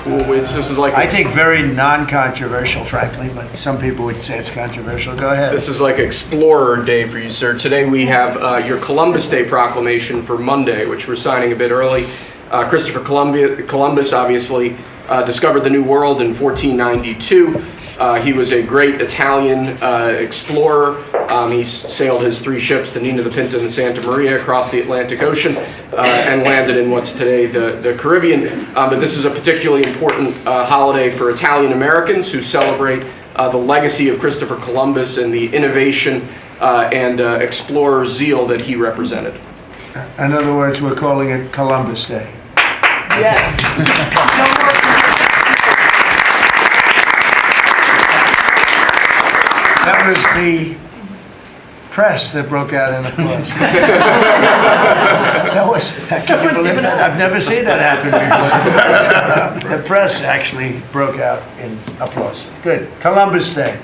This is like I think very non-controversial, frankly, but some people would say it's controversial. Go ahead. This is like Explorer Day for you, sir. Today we have your Columbus Day proclamation for Monday, which we're signing a bit early. Christopher Columbus obviously discovered the New World in 1492. He was a great Italian explorer. He sailed his 3 ships, the Nina, the Pinta, and the Santa Maria, across the Atlantic Ocean and landed in what's today the Caribbean. But this is a particularly important holiday for Italian Americans who celebrate the legacy of Christopher Columbus and the innovation and explorer zeal that he represented. In other words, we're calling it Columbus Day. Yes. That was the press that broke out in applause. Can you believe that? I've never seen that happen before. The press actually broke out in applause. Good. Columbus Day.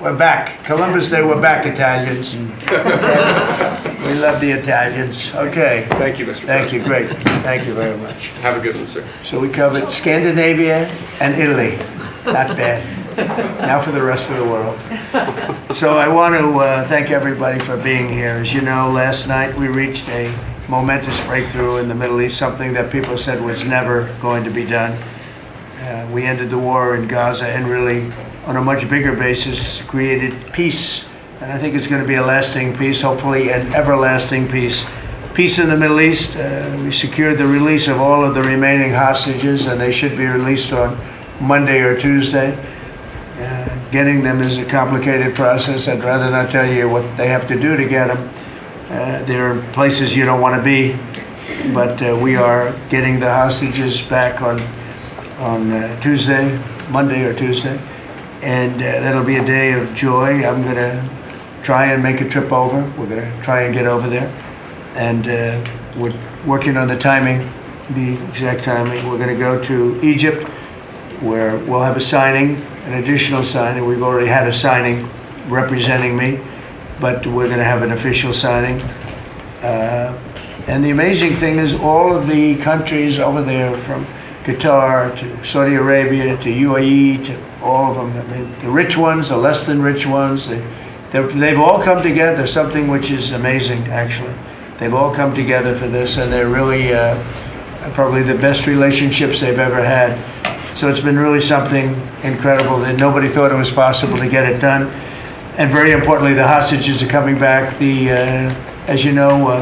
We're back. Columbus Day, we're back, Italians. We love the Italians. Okay. Thank you, Mr. Thank you. President. Great. Thank you very much. Have a good one, sir. So we covered Scandinavia and Italy. Not bad. Now for the rest of the world. So I want to thank everybody for being here. As you know, last night we reached a momentous breakthrough in the Middle East, something that people said was never going to be done. We ended the war in Gaza and really, on a much bigger basis, created peace. And I think it's going to be a lasting peace, hopefully an everlasting peace. Peace in the Middle East. We secured the release of all of the remaining hostages, and they should be released on Monday or Tuesday. Getting them is a complicated process. I'd rather not tell you what they have to do to get them. There are places you don't want to be, but we are getting the hostages back on Tuesday, Monday or Tuesday, and that'll be a day of joy. I'm going to try and make a trip over. We're going to try and get over there, and we're working on the timing, the exact timing. We're going to go to Egypt, where we'll have a signing, an additional signing. We've already had a signing representing me, but we're going to have an official signing. And the amazing thing is all of the countries over there, from Qatar to Saudi Arabia to UAE to all of them, I mean, the rich ones, the less than rich ones, they've all come together, something which is amazing, actually. They've all come together for this, and they're really probably the best relationships they've ever had. So it's been really something incredible that nobody thought it was possible to get it done. And very importantly, the hostages are coming back. As you know,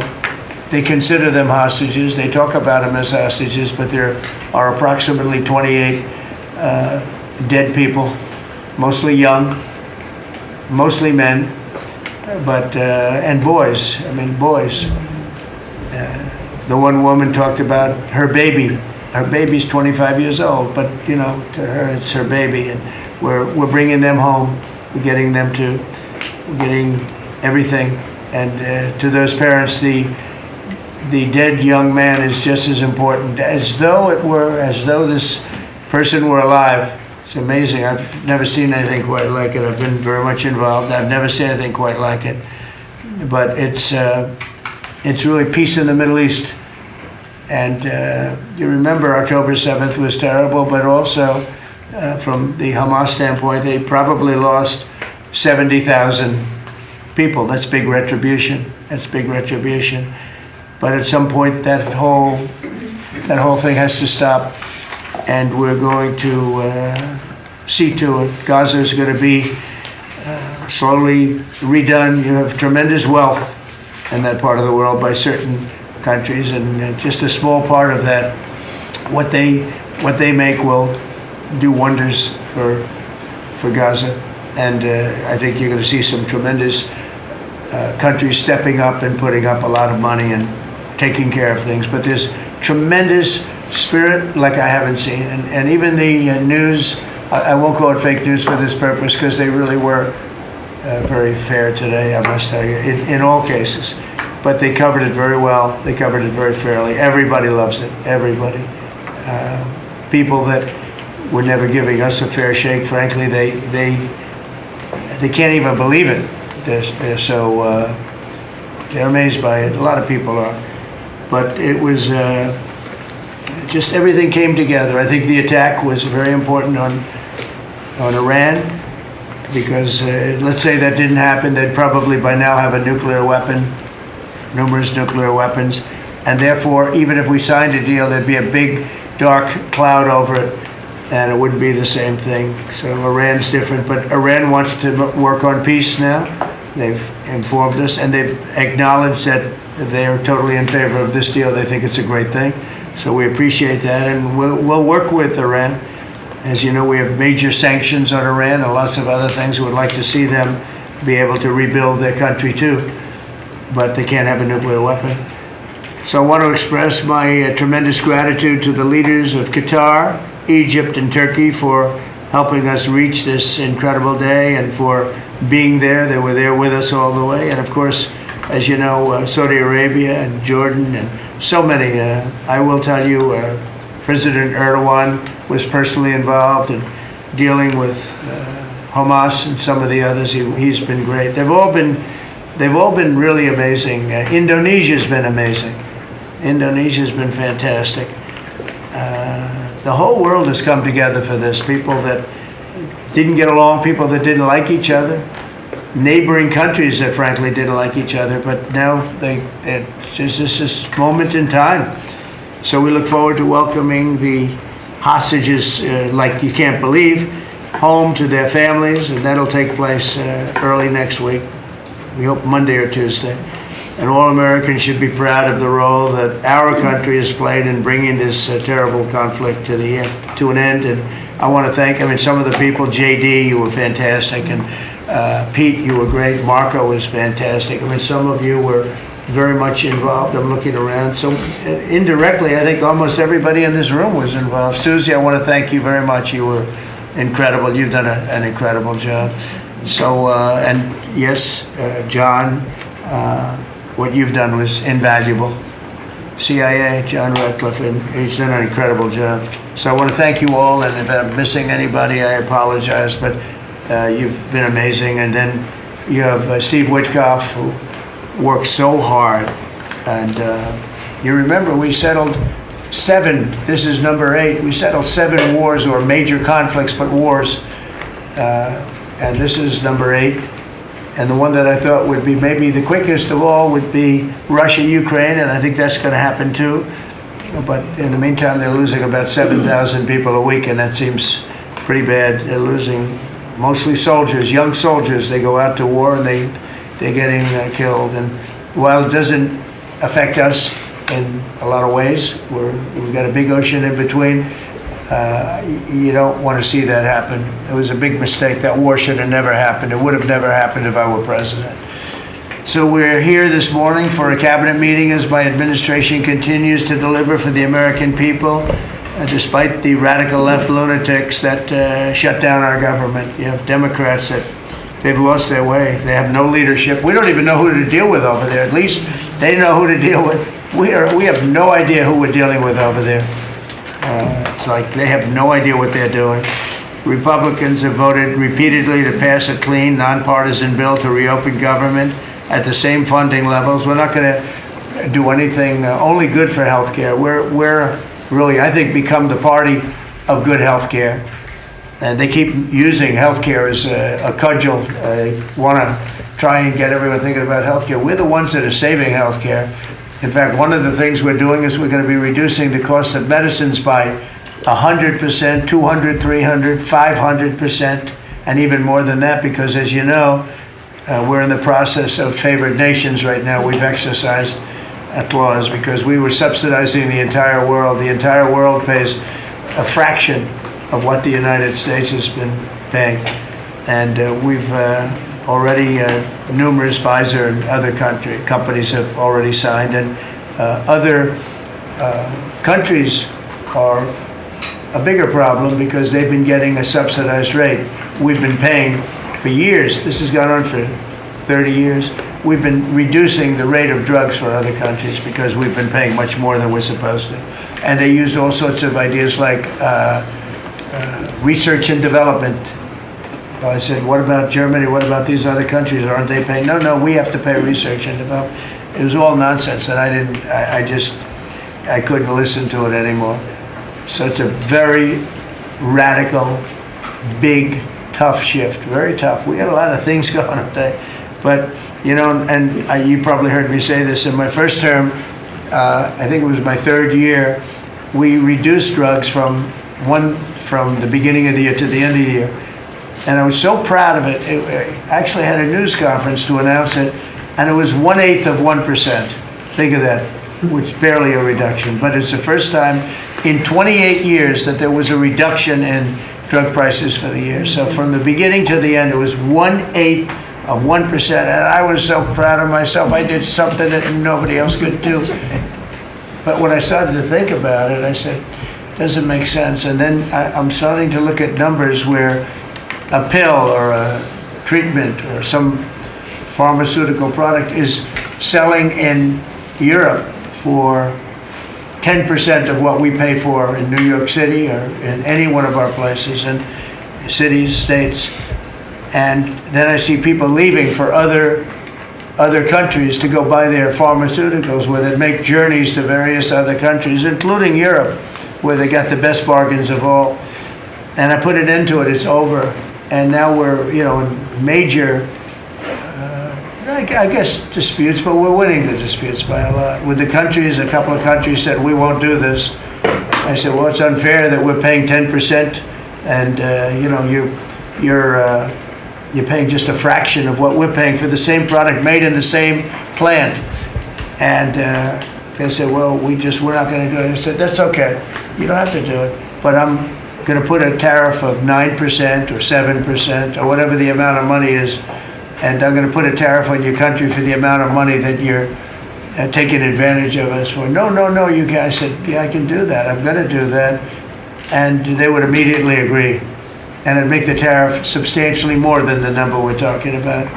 they consider them hostages. They talk about them as hostages, but there are approximately 28 dead people, mostly young, mostly men, but and boys. I mean, boys. The one woman talked about her baby. Her baby's 25 years old, but you know, to her it's her baby, and we're bringing them home. We're getting everything, and to those parents, the dead young man is just as important, as though this person were alive. It's amazing. I've never seen anything quite like it. I've been very much involved. I've never seen anything quite like it. But it's really peace in the Middle East. And you remember October 7th was terrible, but also from the Hamas standpoint, they probably lost 70,000 people. That's big retribution. That's big retribution. But at some point, that whole thing has to stop, and we're going to see to it. Gaza is going to be slowly redone. You have tremendous wealth in that part of the world by certain countries, and just a small part of that, what they make will do wonders for Gaza. And I think you're going to see some tremendous countries stepping up and putting up a lot of money and taking care of things. But there's tremendous spirit like I haven't seen. And even the news, I won't call it fake news for this purpose, because they really were very fair today, I must tell you, in all cases. But they covered it very well. They covered it very fairly. Everybody loves it. Everybody. People that were never giving us a fair shake, frankly, they can't even believe it. They're so they're amazed by it. A lot of people are. But it was just everything came together. I think the attack was very important on Iran, because let's say that didn't happen, they'd probably by now have a nuclear weapon, numerous nuclear weapons, and therefore, even if we signed a deal, there'd be a big dark cloud over it, and it wouldn't be the same thing. So Iran's different, but Iran wants to work on peace now. They've informed us, and they've acknowledged that they are totally in favor of this deal. They think it's a great thing. So we appreciate that, and we'll work with Iran. As you know, we have major sanctions on Iran and lots of other things. We'd like to see them be able to rebuild their country too, but they can't have a nuclear weapon. So I want to express my tremendous gratitude to the leaders of Qatar, Egypt, and Turkey for helping us reach this incredible day and for being there. They were there with us all the way. And of course, as you know, Saudi Arabia and Jordan and so many. I will tell you, President Erdogan was personally involved in dealing with Hamas and some of the others. He's been great. They've all been really amazing. Indonesia's been amazing. Indonesia's been fantastic. The whole world has come together for this. People that didn't get along, people that didn't like each other, neighboring countries that frankly didn't like each other, but now it's just this moment in time. So we look forward to welcoming the hostages, like you can't believe, home to their families, and that'll take place early next week. We hope Monday or Tuesday. And all Americans should be proud of the role that our country has played in bringing this terrible conflict to an end. And I want to thank, some of the people, JD, you were fantastic, and Pete, you were great. Marco was fantastic. Some of you were very much involved. I'm looking around. So indirectly, I think almost everybody in this room was involved. Susie, I want to thank you very much. You were incredible. You've done an incredible job. So, and yes, John, what you've done was invaluable. CIA, John Ratcliffe, and he's done an incredible job. So I want to thank you all, and if I'm missing anybody, I apologize, but you've been amazing. And then you have Steve Witkoff, who worked so hard. And you remember we settled 7, this is number 8, we settled 7 wars or major conflicts, but wars. And this is number 8. And the one that I thought would be maybe the quickest of all would be Russia-Ukraine, and I think that's going to happen too. But in the meantime, they're losing about 7,000 people a week, and that seems pretty bad. They're losing mostly soldiers, young soldiers. They go out to war and they're getting killed. And while it doesn't affect us in a lot of ways, we've got a big ocean in between, you don't want to see that happen. It was a big mistake. That war should have never happened. It would have never happened if I were president. So we're here this morning for a cabinet meeting as my administration continues to deliver for the American people, despite the radical left lunatics that shut down our government. You have Democrats that they've lost their way. They have no leadership. We don't even know who to deal with over there. At least they know who to deal with. We have no idea who we're dealing with over there. It's like they have no idea what they're doing. Republicans have voted repeatedly to pass a clean, nonpartisan bill to reopen government at the same funding levels. We're not going to do anything only good for health care. We're really, I think, become the party of good health care. And they keep using health care as a cudgel. They want to try and get everyone thinking about health care. We're the ones that are saving health care. In fact, one of the things we're doing is we're going to be reducing the cost of medicines by 100%, 200, 300, 500%, and even more than that, because as you know, we're in the process of favored nations right now. We've exercised a clause because we were subsidizing the entire world. The entire world pays a fraction of what the United States has been paying. And we've already, numerous Pfizer and other companies have already signed, and other countries are a bigger problem because they've been getting a subsidized rate. We've been paying for years. This has gone on for 30 years. We've been reducing the rate of drugs for other countries because we've been paying much more than we're supposed to. And they used all sorts of ideas like research and development. I said, what about Germany? What about these other countries? Aren't they paying? No, we have to pay research and development. It was all nonsense, and I couldn't listen to it anymore. So it's a very radical, big, tough shift, very tough. We got a lot of things going up there. But, you know, and you probably heard me say this in my first term, I think it was my third year, we reduced drugs from the beginning of the year to the end of the year. And I was so proud of it. I actually had a news conference to announce it, and it was 1/8 of 1%. Think of that, which is barely a reduction. But it's the first time in 28 years that there was a reduction in drug prices for the year. So from the beginning to the end, it was 1/8 of 1%. And I was so proud of myself. I did something that nobody else could do. But when I started to think about it, I said, doesn't make sense. And then I'm starting to look at numbers where a pill or a treatment or some pharmaceutical product is selling in Europe for 10% of what we pay for in New York City or in any one of our places and cities, states. And then I see people leaving for other countries to go buy their pharmaceuticals, where they make journeys to various other countries, including Europe, where they got the best bargains of all. And I put an end to it. It's over. And now we're, you know, in major, I guess, disputes, but we're winning the disputes by a lot. With the countries, a couple of countries said, we won't do this. I said, well, it's unfair that we're paying 10%, and, you know, you're paying just a fraction of what we're paying for the same product made in the same plant. And they said, well, we're not going to do it. I said, that's okay. You don't have to do it. But I'm going to put a tariff of 9% or 7% or whatever the amount of money is, and I'm going to put a tariff on your country for the amount of money that you're taking advantage of us for. No, you guys said, yeah, I can do that. I'm going to do that. And they would immediately agree. And it'd make the tariff substantially more than the number we're talking about.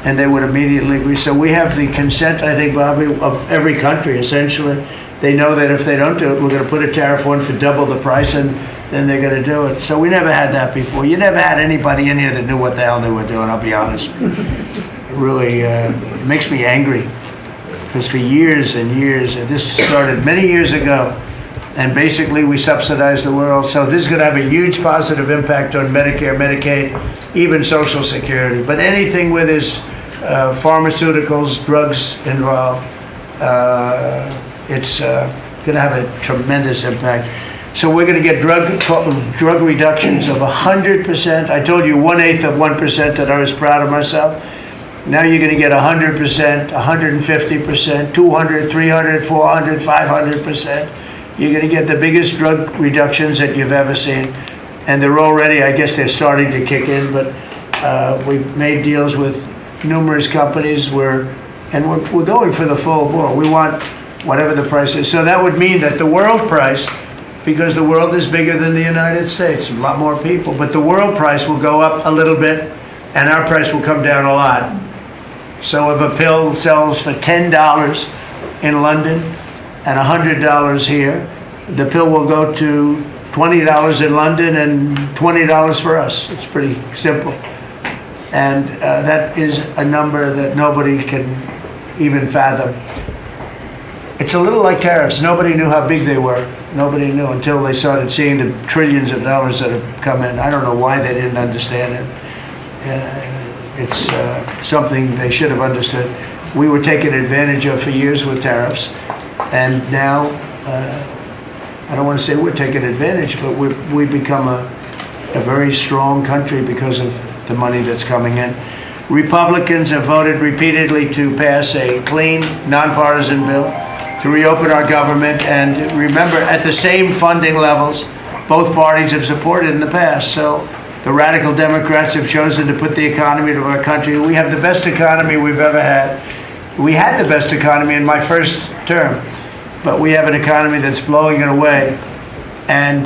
And they would immediately agree. So we have the consent, I think, Bobby, of every country, essentially. They know that if they don't do it, we're going to put a tariff on for double the price, and then they're going to do it. So we never had that before. You never had anybody in here that knew what the hell they were doing, I'll be honest. It really it makes me angry. Because for years and years, and this started many years ago, and basically we subsidize the world. So this is going to have a huge positive impact on Medicare, Medicaid, even Social Security. But anything where there's pharmaceuticals, drugs involved, it's going to have a tremendous impact. So we're going to get drug reductions of 100%. I told you 1/8 of 1% that I was proud of myself. Now you're going to get 100%, 150%, 200, 300, 400, 500%. You're going to get the biggest drug reductions that you've ever seen. And they're already, I guess they're starting to kick in, but we've made deals with numerous companies and we're going for the full bore. We want whatever the price is. So that would mean that the world price, because the world is bigger than the United States, a lot more people, but the world price will go up a little bit and our price will come down a lot. So if a pill sells for $10 in London and $100 here, the pill will go to $20 in London and $20 for us. It's pretty simple. And that is a number that nobody can even fathom. It's a little like tariffs. Nobody knew how big they were. Nobody knew until they started seeing the trillions of dollars that have come in. I don't know why they didn't understand it. It's something they should have understood. We were taken advantage of for years with tariffs. And now, I don't want to say we're taking advantage, but we've become a very strong country because of the money that's coming in. Republicans have voted repeatedly to pass a clean, nonpartisan bill to reopen our government. And remember, at the same funding levels, both parties have supported in the past. So the radical Democrats have chosen to put the economy of our country. We have the best economy we've ever had. We had the best economy in my first term, but we have an economy that's blowing it away. And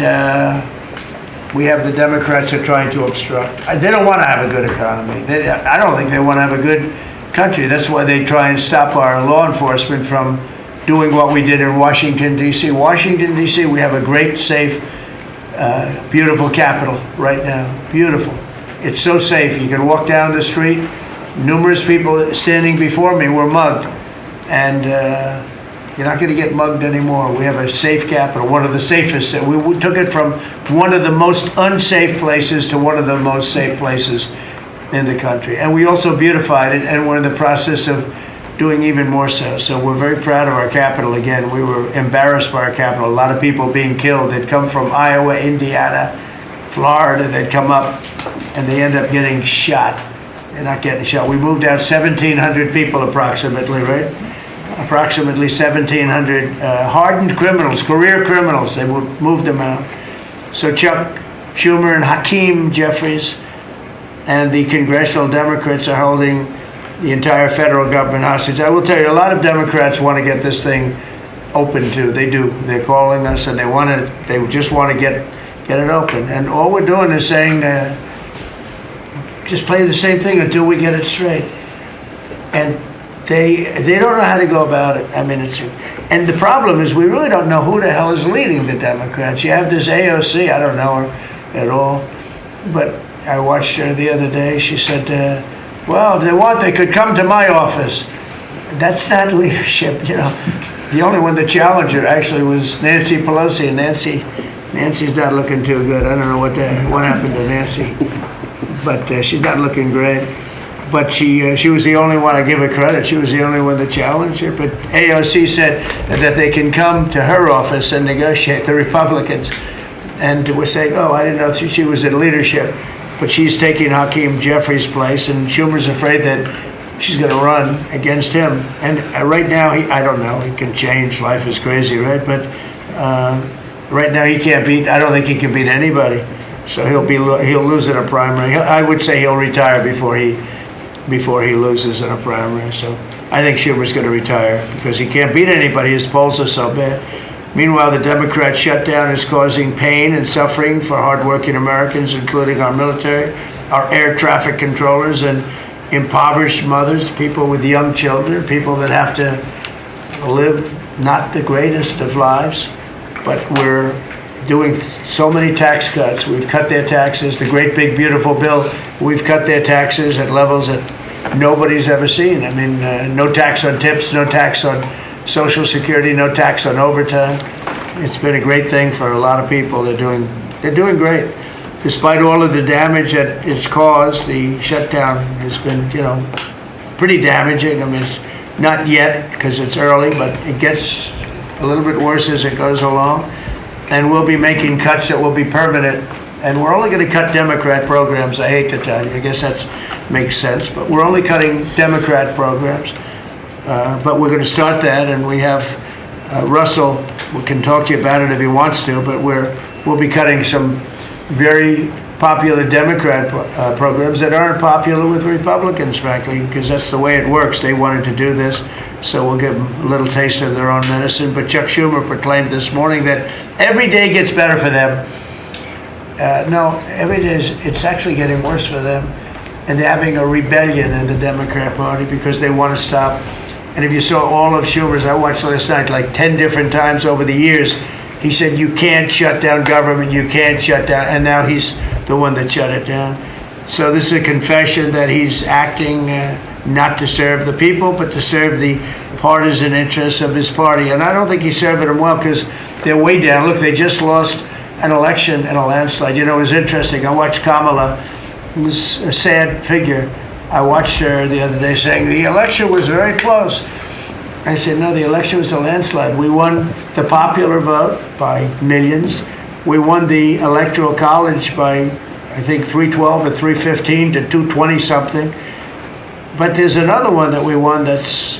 we have the Democrats that are trying to obstruct. They don't want to have a good economy. I don't think they want to have a good country. That's why they try and stop our law enforcement from doing what we did in Washington, D.C. Washington, D.C., we have a great, safe, beautiful capital right now. Beautiful. It's so safe. You can walk down the street. Numerous people standing before me were mugged. And, You're not going to get mugged anymore. We have a safe capital, one of the safest. We took it from one of the most unsafe places to one of the most safe places in the country. And we also beautified it, and we're in the process of doing even more so. So we're very proud of our capital again. We were embarrassed by our capital. A lot of people being killed. They'd come from Iowa, Indiana, Florida. They'd come up, and they end up getting shot. They're not getting shot. We moved out 1,700 people approximately, right? Approximately 1,700 hardened criminals, career criminals. They moved them out. So Chuck Schumer and Hakeem Jeffries and the congressional Democrats are holding the entire federal government hostage. I will tell you, a lot of Democrats want to get this thing open too. They do. They're calling us, and they just want to get it open. And all we're doing is saying, just play the same thing until we get it straight. And they don't know how to go about it. I mean, and the problem is we really don't know who the hell is leading the Democrats. You have this AOC, I don't know her at all, but I watched her the other day. She said, well, if they want, they could come to my office. That's not leadership, you know. The only one that challenged her actually was Nancy Pelosi, and Nancy's not looking too good. I don't know what happened to Nancy, but she's not looking great. But she was the only one, I give her credit, she was the only one that challenged her. But AOC said that they can come to her office and negotiate, the Republicans. And we're saying, oh, I didn't know she was in leadership. But she's taking Hakeem Jeffries' place, and Schumer's afraid that she's going to run against him. And right now, I don't know, he can change, life is crazy, right? But right now he can't beat, I don't think he can beat anybody. So he'll lose in a primary. I would say he'll retire before he loses in a primary. So I think Schumer's going to retire because he can't beat anybody. His polls are so bad. Meanwhile, the Democrat shutdown is causing pain and suffering for hardworking Americans, including our military, our air traffic controllers, and impoverished mothers, people with young children, people that have to live not the greatest of lives. But we're doing so many tax cuts. We've cut their taxes. The great big beautiful bill, we've cut their taxes at levels that nobody's ever seen. I mean, no tax on tips, no tax on Social Security, no tax on overtime. It's been a great thing for a lot of people. They're doing great. Despite all of the damage that it's caused, the shutdown has been, you know, pretty damaging. I mean, it's not yet because it's early, but it gets a little bit worse as it goes along. And we'll be making cuts that will be permanent. And we're only going to cut Democrat programs. I hate to tell you. I guess that makes sense. But we're only cutting Democrat programs. But we're going to start that. And we have Russell, we can talk to you about it if he wants to. But we'll be cutting some very popular Democrat programs that aren't popular with Republicans, frankly, because that's the way it works. They wanted to do this. So we'll give them a little taste of their own medicine. But Chuck Schumer proclaimed this morning that every day gets better for them. No, every day it's actually getting worse for them. And they're having a rebellion in the Democrat Party because they want to stop. And if you saw all of Schumer's, I watched last night like 10 different times over the years, he said, you can't shut down government, you can't shut down. And now he's the one that shut it down. So this is a confession that he's acting not to serve the people, but to serve the partisan interests of his party. And I don't think he's serving them well because they're way down. Look, they just lost an election in a landslide. You know, it was interesting. I watched Kamala, who's a sad figure. I watched her the other day saying the election was very close. I said, no, the election was a landslide. We won the popular vote by millions. We won the Electoral College by, I think, 312 or 315 to 220 something. But there's another one that we won that's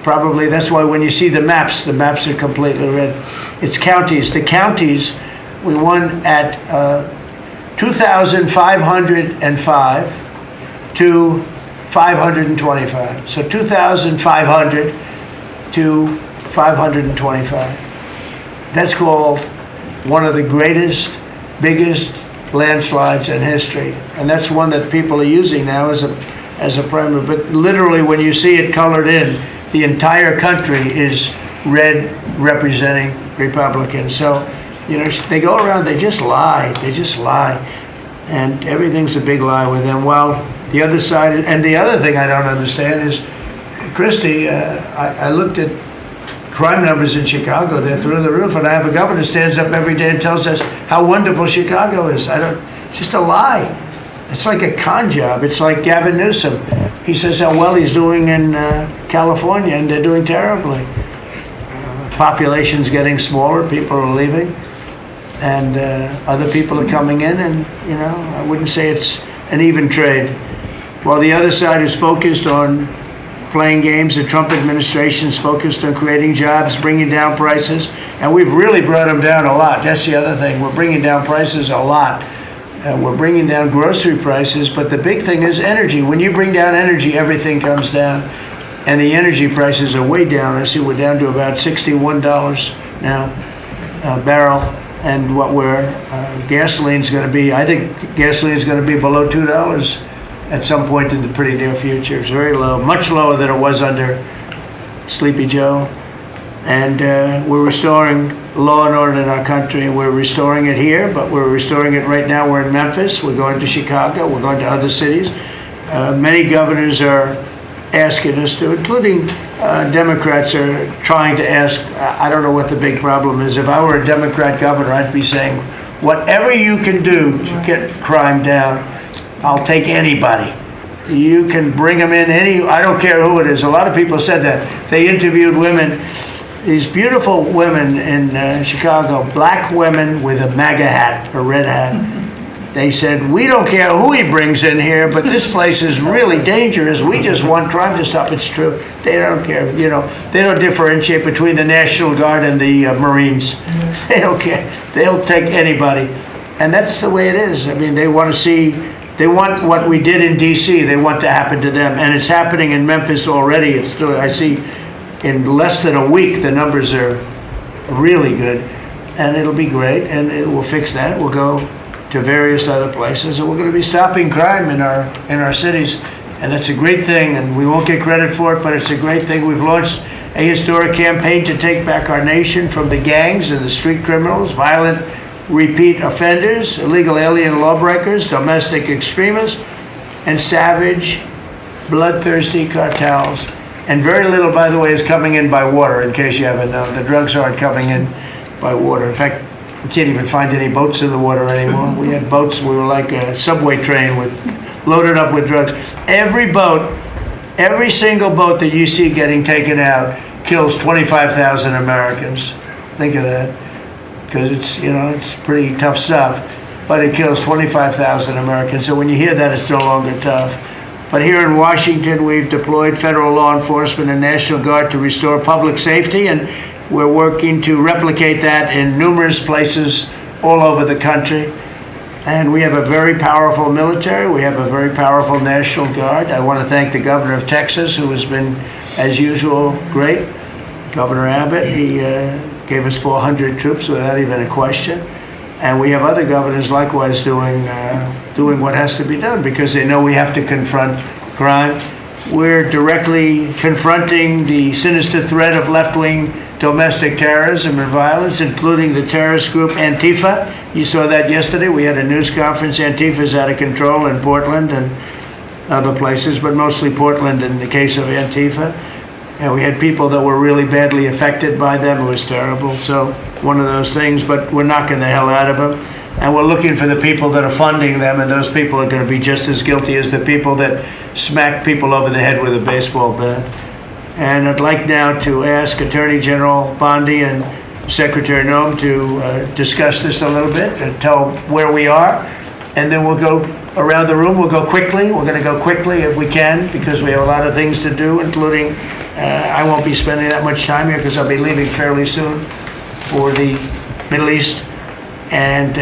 why when you see the maps are completely red. It's counties. The counties, we won at 2,505 to 525. So 2,500 to 525. That's called one of the greatest, biggest landslides in history. And that's one that people are using now as a primary. But literally, when you see it colored in, the entire country is red representing Republicans. So, you know, they go around, they just lie. And everything's a big lie with them. Well, the other side, and the other thing I don't understand is, Christie, I looked at crime numbers in Chicago, they're through the roof. And I have a governor who stands up every day and tells us how wonderful Chicago is. It's just a lie. It's like a con job. It's like Gavin Newsom. He says how well he's doing in California, and they're doing terribly. Population's getting smaller, people are leaving, and other people are coming in, and I wouldn't say it's an even trade. While the other side is focused on playing games, the Trump administration's focused on creating jobs, bringing down prices, and we've really brought them down a lot. That's the other thing. We're bringing down prices a lot. We're bringing down grocery prices, but the big thing is energy. When you bring down energy, everything comes down, and the energy prices are way down. I see we're down to about $61 now a barrel, and what gasoline's going to be, I think gasoline's going to be below $2 at some point in the pretty near future. It's very low, much lower than it was under Sleepy Joe. And we're restoring law and order in our country. We're restoring it here, but we're restoring it right now. We're in Memphis. We're going to Chicago. We're going to other cities. Many governors are asking us to, including Democrats are trying to ask. I don't know what the big problem is. If I were a Democrat governor, I'd be saying, whatever you can do to get crime down, I'll take anybody. You can bring them in I don't care who it is. A lot of people said that. They interviewed women, these beautiful women in Chicago, black women with a MAGA hat, a red hat. They said, we don't care who he brings in here, but this place is really dangerous. We just want crime to stop. It's true. They don't care. They don't differentiate between the National Guard and the Marines. They don't care. They'll take anybody. And that's the way it is. I mean, they want what we did in D.C., they want to happen to them. And it's happening in Memphis already. I see in less than a week, the numbers are really good. And it'll be great, and it will fix that. We'll go to various other places, and we're going to be stopping crime in our cities. And that's a great thing, and we won't get credit for it, but it's a great thing. We've launched a historic campaign to take back our nation from the gangs and the street criminals, violent repeat offenders, illegal alien lawbreakers, domestic extremists, and savage, bloodthirsty cartels. And very little, by the way, is coming in by water, in case you haven't known. The drugs aren't coming in by water. In fact, we can't even find any boats in the water anymore. We had boats, we were like a subway train loaded up with drugs. Every single boat that you see getting taken out kills 25,000 Americans. Think of that. Because it's pretty tough stuff, but it kills 25,000 Americans. So when you hear that, it's no longer tough. But here in Washington, we've deployed federal law enforcement and National Guard to restore public safety, and we're working to replicate that in numerous places all over the country. And we have a very powerful military. We have a very powerful National Guard. I want to thank the governor of Texas, who has been, as usual, great. Governor Abbott, he gave us 400 troops without even a question. And we have other governors likewise doing what has to be done, because they know we have to confront crime. We're directly confronting the sinister threat of left-wing domestic terrorism and violence, including the terrorist group Antifa. You saw that yesterday. We had a news conference. Antifa's out of control in Portland and other places, but mostly Portland in the case of Antifa. And we had people that were really badly affected by them. It was terrible. So one of those things, but we're knocking the hell out of them. And we're looking for the people that are funding them, and those people are going to be just as guilty as the people that smack people over the head with a baseball bat. And I'd like now to ask Attorney General Bondi and Secretary Noem to discuss this a little bit and tell where we are. And then we'll go around the room. We'll go quickly. We're going to go quickly if we can, because we have a lot of things to do, including I won't be spending that much time here because I'll be leaving fairly soon for the Middle East. And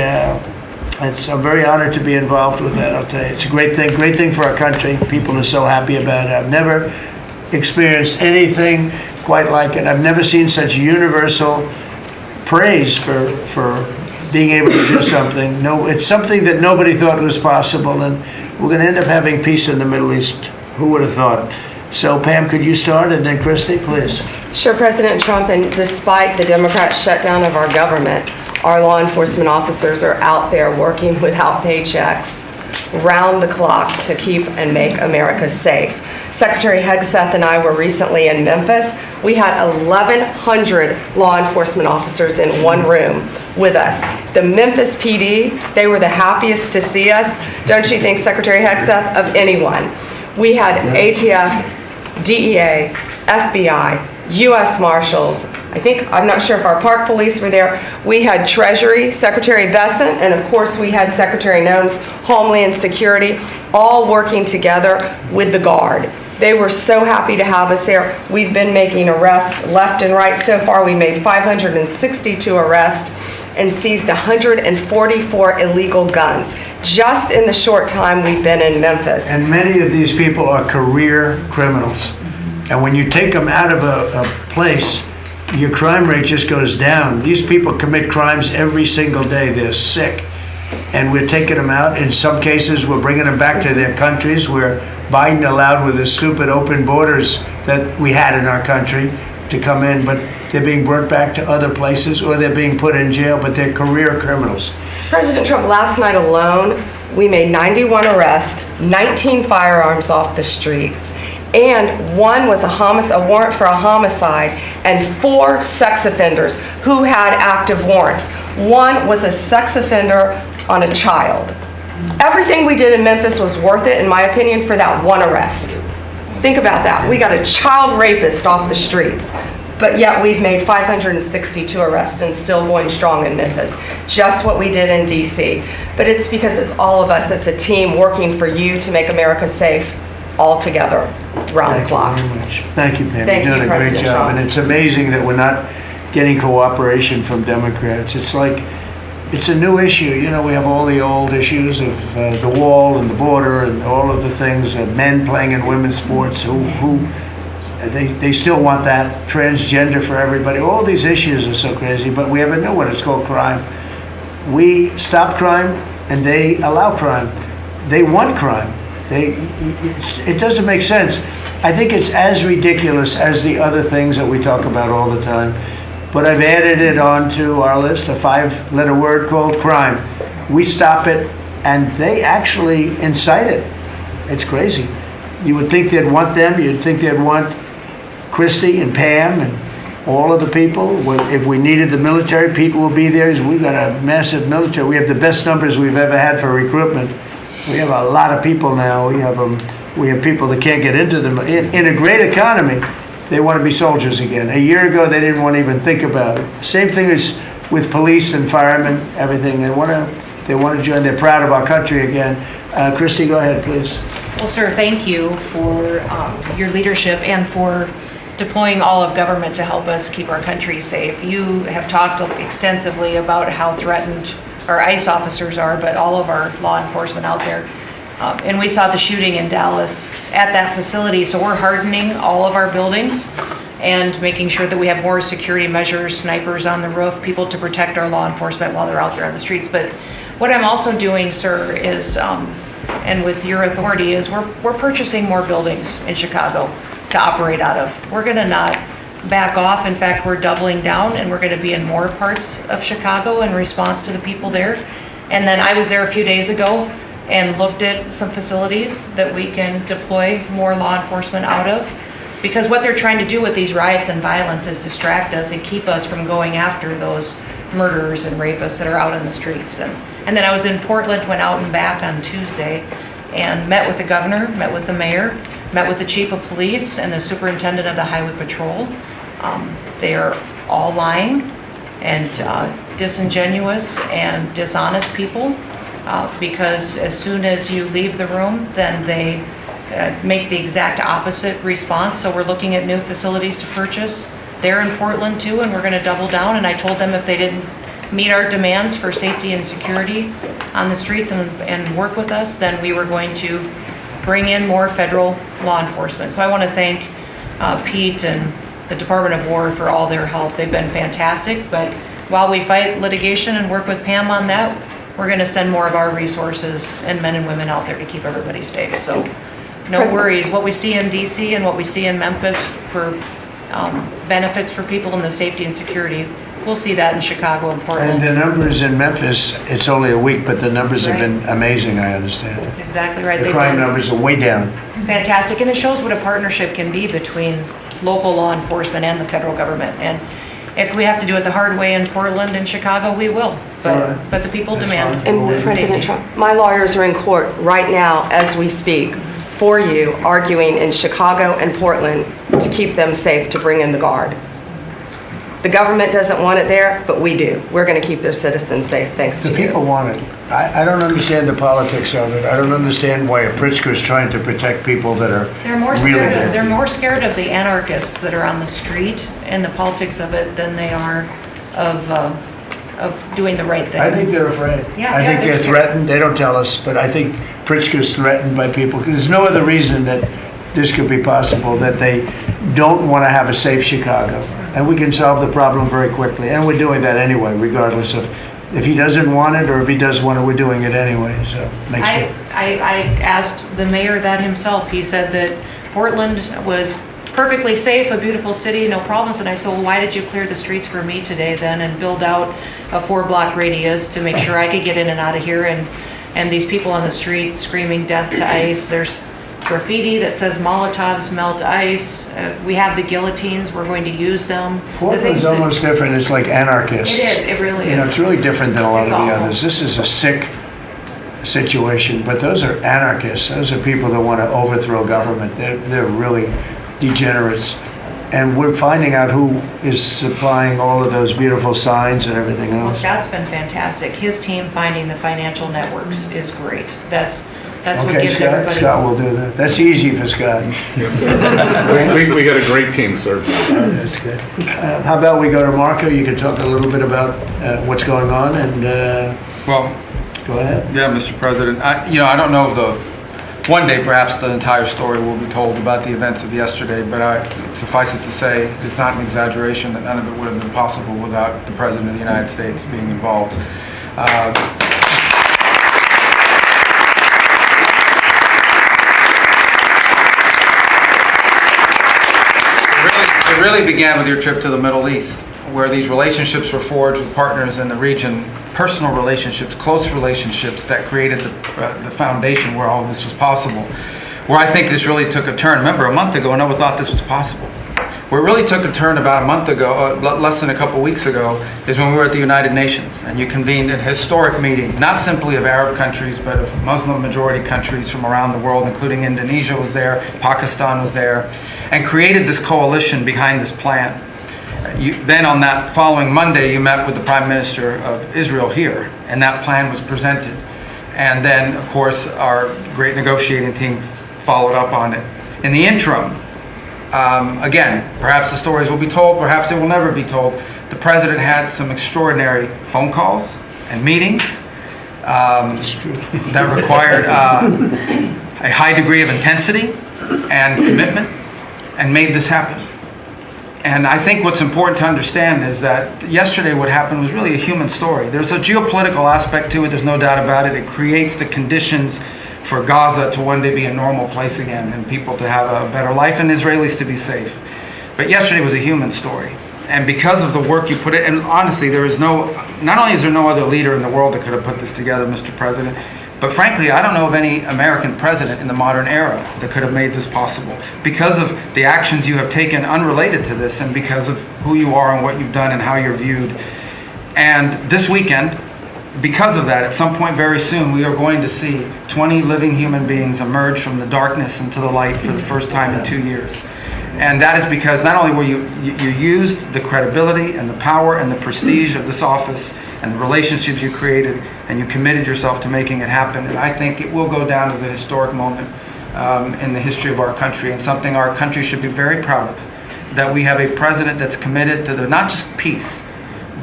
I'm very honored to be involved with that, I'll tell you. It's a great thing for our country. People are so happy about it. I've never experienced anything quite like it. I've never seen such universal praise for being able to do something. No, it's something that nobody thought was possible, and we're going to end up having peace in the Middle East. Who would have thought? So, Pam, could you start, and then Christy, please. Sure, President Trump, and despite the Democrat shutdown of our government, our law enforcement officers are out there working without paychecks. round the clock to keep and make America safe. Secretary Hegseth and I were recently in Memphis. We had 1,100 law enforcement officers in one room with us. The Memphis PD, they were the happiest to see us, don't you think, Secretary Hegseth, of anyone. We had ATF, DEA, FBI, U.S. Marshals. I'm not sure if our park police were there. We had Treasury, Secretary Bessent, and of course we had Secretary Noem's Homeland Security, all working together with the Guard. They were so happy to have us there. We've been making arrests left and right. So far, we made 562 arrests and seized 144 illegal guns just in the short time we've been in Memphis. And many of these people are career criminals. And when you take them out of a place, your crime rate just goes down. These people commit crimes every single day. They're sick. And we're taking them out. In some cases, we're bringing them back to their countries where Biden allowed, with the stupid open borders that we had in our country, to come in. But they're being brought back to other places, or they're being put in jail, but they're career criminals. President Trump, last night alone, we made 91 arrests, 19 firearms off the streets, and one was a warrant for a homicide, and 4 sex offenders who had active warrants. One was a sex offender on a child. Everything we did in Memphis was worth it, in my opinion, for that one arrest. Think about that. We got a child rapist off the streets, but yet we've made 562 arrests and still going strong in Memphis. Just what we did in D.C. But it's because it's all of us. It's a team working for you to make America safe, all together, round the clock. Thank you very much. Thank you, Pam. Thank You're doing you, a great President job. Trump. And it's amazing that we're not getting cooperation from Democrats. It's like, it's a new issue. You know, we have all the old issues of the wall and the border and all of the things, men playing in women's sports they still want that, transgender for everybody. All these issues are so crazy, but we have a new one. It's called crime. We stop crime and they allow crime. They want crime. It doesn't make sense. I think it's as ridiculous as the other things that we talk about all the time. But I've added it onto our list, a 5-letter word called crime. We stop it, and they actually incite it. It's crazy. You would think they'd want them. You'd think they'd want Christy and Pam and all of the people. If we needed the military, people will be there. We've got a massive military. We have the best numbers we've ever had for recruitment. We have a lot of people now. We have people that can't get into them. In a great economy, they want to be soldiers again. A year ago, they didn't want to even think about it. Same thing as with police and firemen, everything. They want to join. They're proud of our country again. Christy, go ahead, please. Well, sir, thank you for your leadership and for deploying all of government to help us keep our country safe. You have talked extensively about how threatened our ICE officers are, but all of our law enforcement out there. And we saw the shooting in Dallas at that facility, so we're hardening all of our buildings and making sure that we have more security measures, snipers on the roof, people to protect our law enforcement while they're out there on the streets. But what I'm also doing, sir, is, and with your authority, is we're purchasing more buildings in Chicago to operate out of. We're gonna not back off. In fact, we're doubling down, and we're gonna be in more parts of Chicago in response to the people there. And then I was there a few days ago and looked at some facilities that we can deploy more law enforcement out of. Because what they're trying to do with these riots and violence is distract us and keep us from going after those murderers and rapists that are out in the streets. And then I was in Portland, went out and back on Tuesday and met with the governor, met with the mayor, met with the chief of police and the superintendent of the highway patrol. They are all lying and disingenuous and dishonest people. Because as soon as you leave the room, then they make the exact opposite response. So we're looking at new facilities to purchase. They're in Portland too, and we're gonna double down. And I told them if they didn't meet our demands for safety and security on the streets and work with us, then we were going to bring in more federal law enforcement. So I wanna thank Pete and the Department of War for all their help. They've been fantastic, but while we fight litigation and work with Pam on that, we're going to send more of our resources and men and women out there to keep everybody safe. So no worries. What we see in DC and what we see in Memphis for benefits for people in the safety and security, we'll see that in Chicago and And Portland. the numbers in Memphis, it's only a week, but the numbers have been amazing, I understand. That's exactly right. The They've crime been numbers are way down. fantastic, and it shows what a partnership can be between local law enforcement and the federal government. And if we have to do it the hard way in Portland and Chicago, we will. All right. But the people That's demand. fine. And the President safety. Trump, my lawyers are in court right now as we speak for you, arguing in Chicago and Portland to keep them safe, to bring in the guard. The government doesn't want it there, but we do. We're going to keep their citizens safe, thanks to The people you. want it. I don't understand the politics of it. I don't understand why Pritzker is trying to protect people that are They're more really scared of, bad. they're more scared of the anarchists that are on the street and the politics of it than they are of doing the right thing. I think they're afraid. Yeah, I yeah, think they're they're scared. threatened. They don't tell us, but I think Pritzker's threatened by people. There's no other reason that this could be possible, that they don't want to have a safe Chicago. And we can solve the problem very quickly. And we're doing that anyway, regardless of if he doesn't want it or if he does want it, we're doing it anyway. So make sure. I asked the mayor that himself. He said that Portland was perfectly safe, a beautiful city, no problems. And I said, well, why did you clear the streets for me today then and build out a 4-block radius to make sure I could get in and out of here? And these people on the street screaming death to ICE. There's graffiti that says Molotovs melt ice. We have the guillotines. We're going to use them. The Portland's things that- almost different. It's like anarchists. It is. It really You know, is. it's really different than a lot It's of the awful. others. This is a sick situation, but those are anarchists. Those are people that want to overthrow government. They're really degenerates. And we're finding out who is supplying all of those beautiful signs and everything Well, else. Scott's been fantastic. His team finding the financial networks is great. That's what Okay, gives Scott, everybody. Scott will do that. That's easy for Scott. We got a great team, sir. That's good. How about we go to Marco? You can talk a little bit about what's going on and Well, go ahead. yeah, Mr. President. I don't know if one day perhaps the entire story will be told about the events of yesterday, but suffice it to say, it's not an exaggeration that none of it would have been possible without the President of the United States being involved. It really began with your trip to the Middle East, where these relationships were forged with partners in the region, personal relationships, close relationships that created the foundation where all of this was possible. Where I think this really took a turn. Remember, a month ago, no one thought this was possible. Where it really took a turn about a month ago, less than a couple weeks ago, is when we were at the United Nations and you convened a historic meeting, not simply of Arab countries, but of Muslim majority countries from around the world, including Indonesia was there, Pakistan was there, and created this coalition behind this plan. Then on that following Monday, you met with the Prime Minister of Israel here, and that plan was presented. And then, of course, our great negotiating team followed up on it. In the interim, again, perhaps the stories will be told, perhaps they will never be told. The President had some extraordinary phone calls and meetings that required a high degree of intensity and commitment and made this happen. And I think what's important to understand is that yesterday what happened was really a human story. There's a geopolitical aspect to it, there's no doubt about it. It creates the conditions for Gaza to one day be a normal place again and people to have a better life and Israelis to be safe. But yesterday was a human story. And because of the work you put in, and honestly, not only is there no other leader in the world that could have put this together, Mr. President, but frankly, I don't know of any American president in the modern era that could have made this possible. Because of the actions you have taken unrelated to this and because of who you are and what you've done and how you're viewed. And this weekend, because of that, at some point very soon, we are going to see 20 living human beings emerge from the darkness into the light for the first time in 2 years. And that is because not only were you used the credibility and the power and the prestige of this office and the relationships you created, and you committed yourself to making it happen. And I think it will go down as a historic moment in the history of our country and something our country should be very proud of. That we have a president that's committed to not just peace,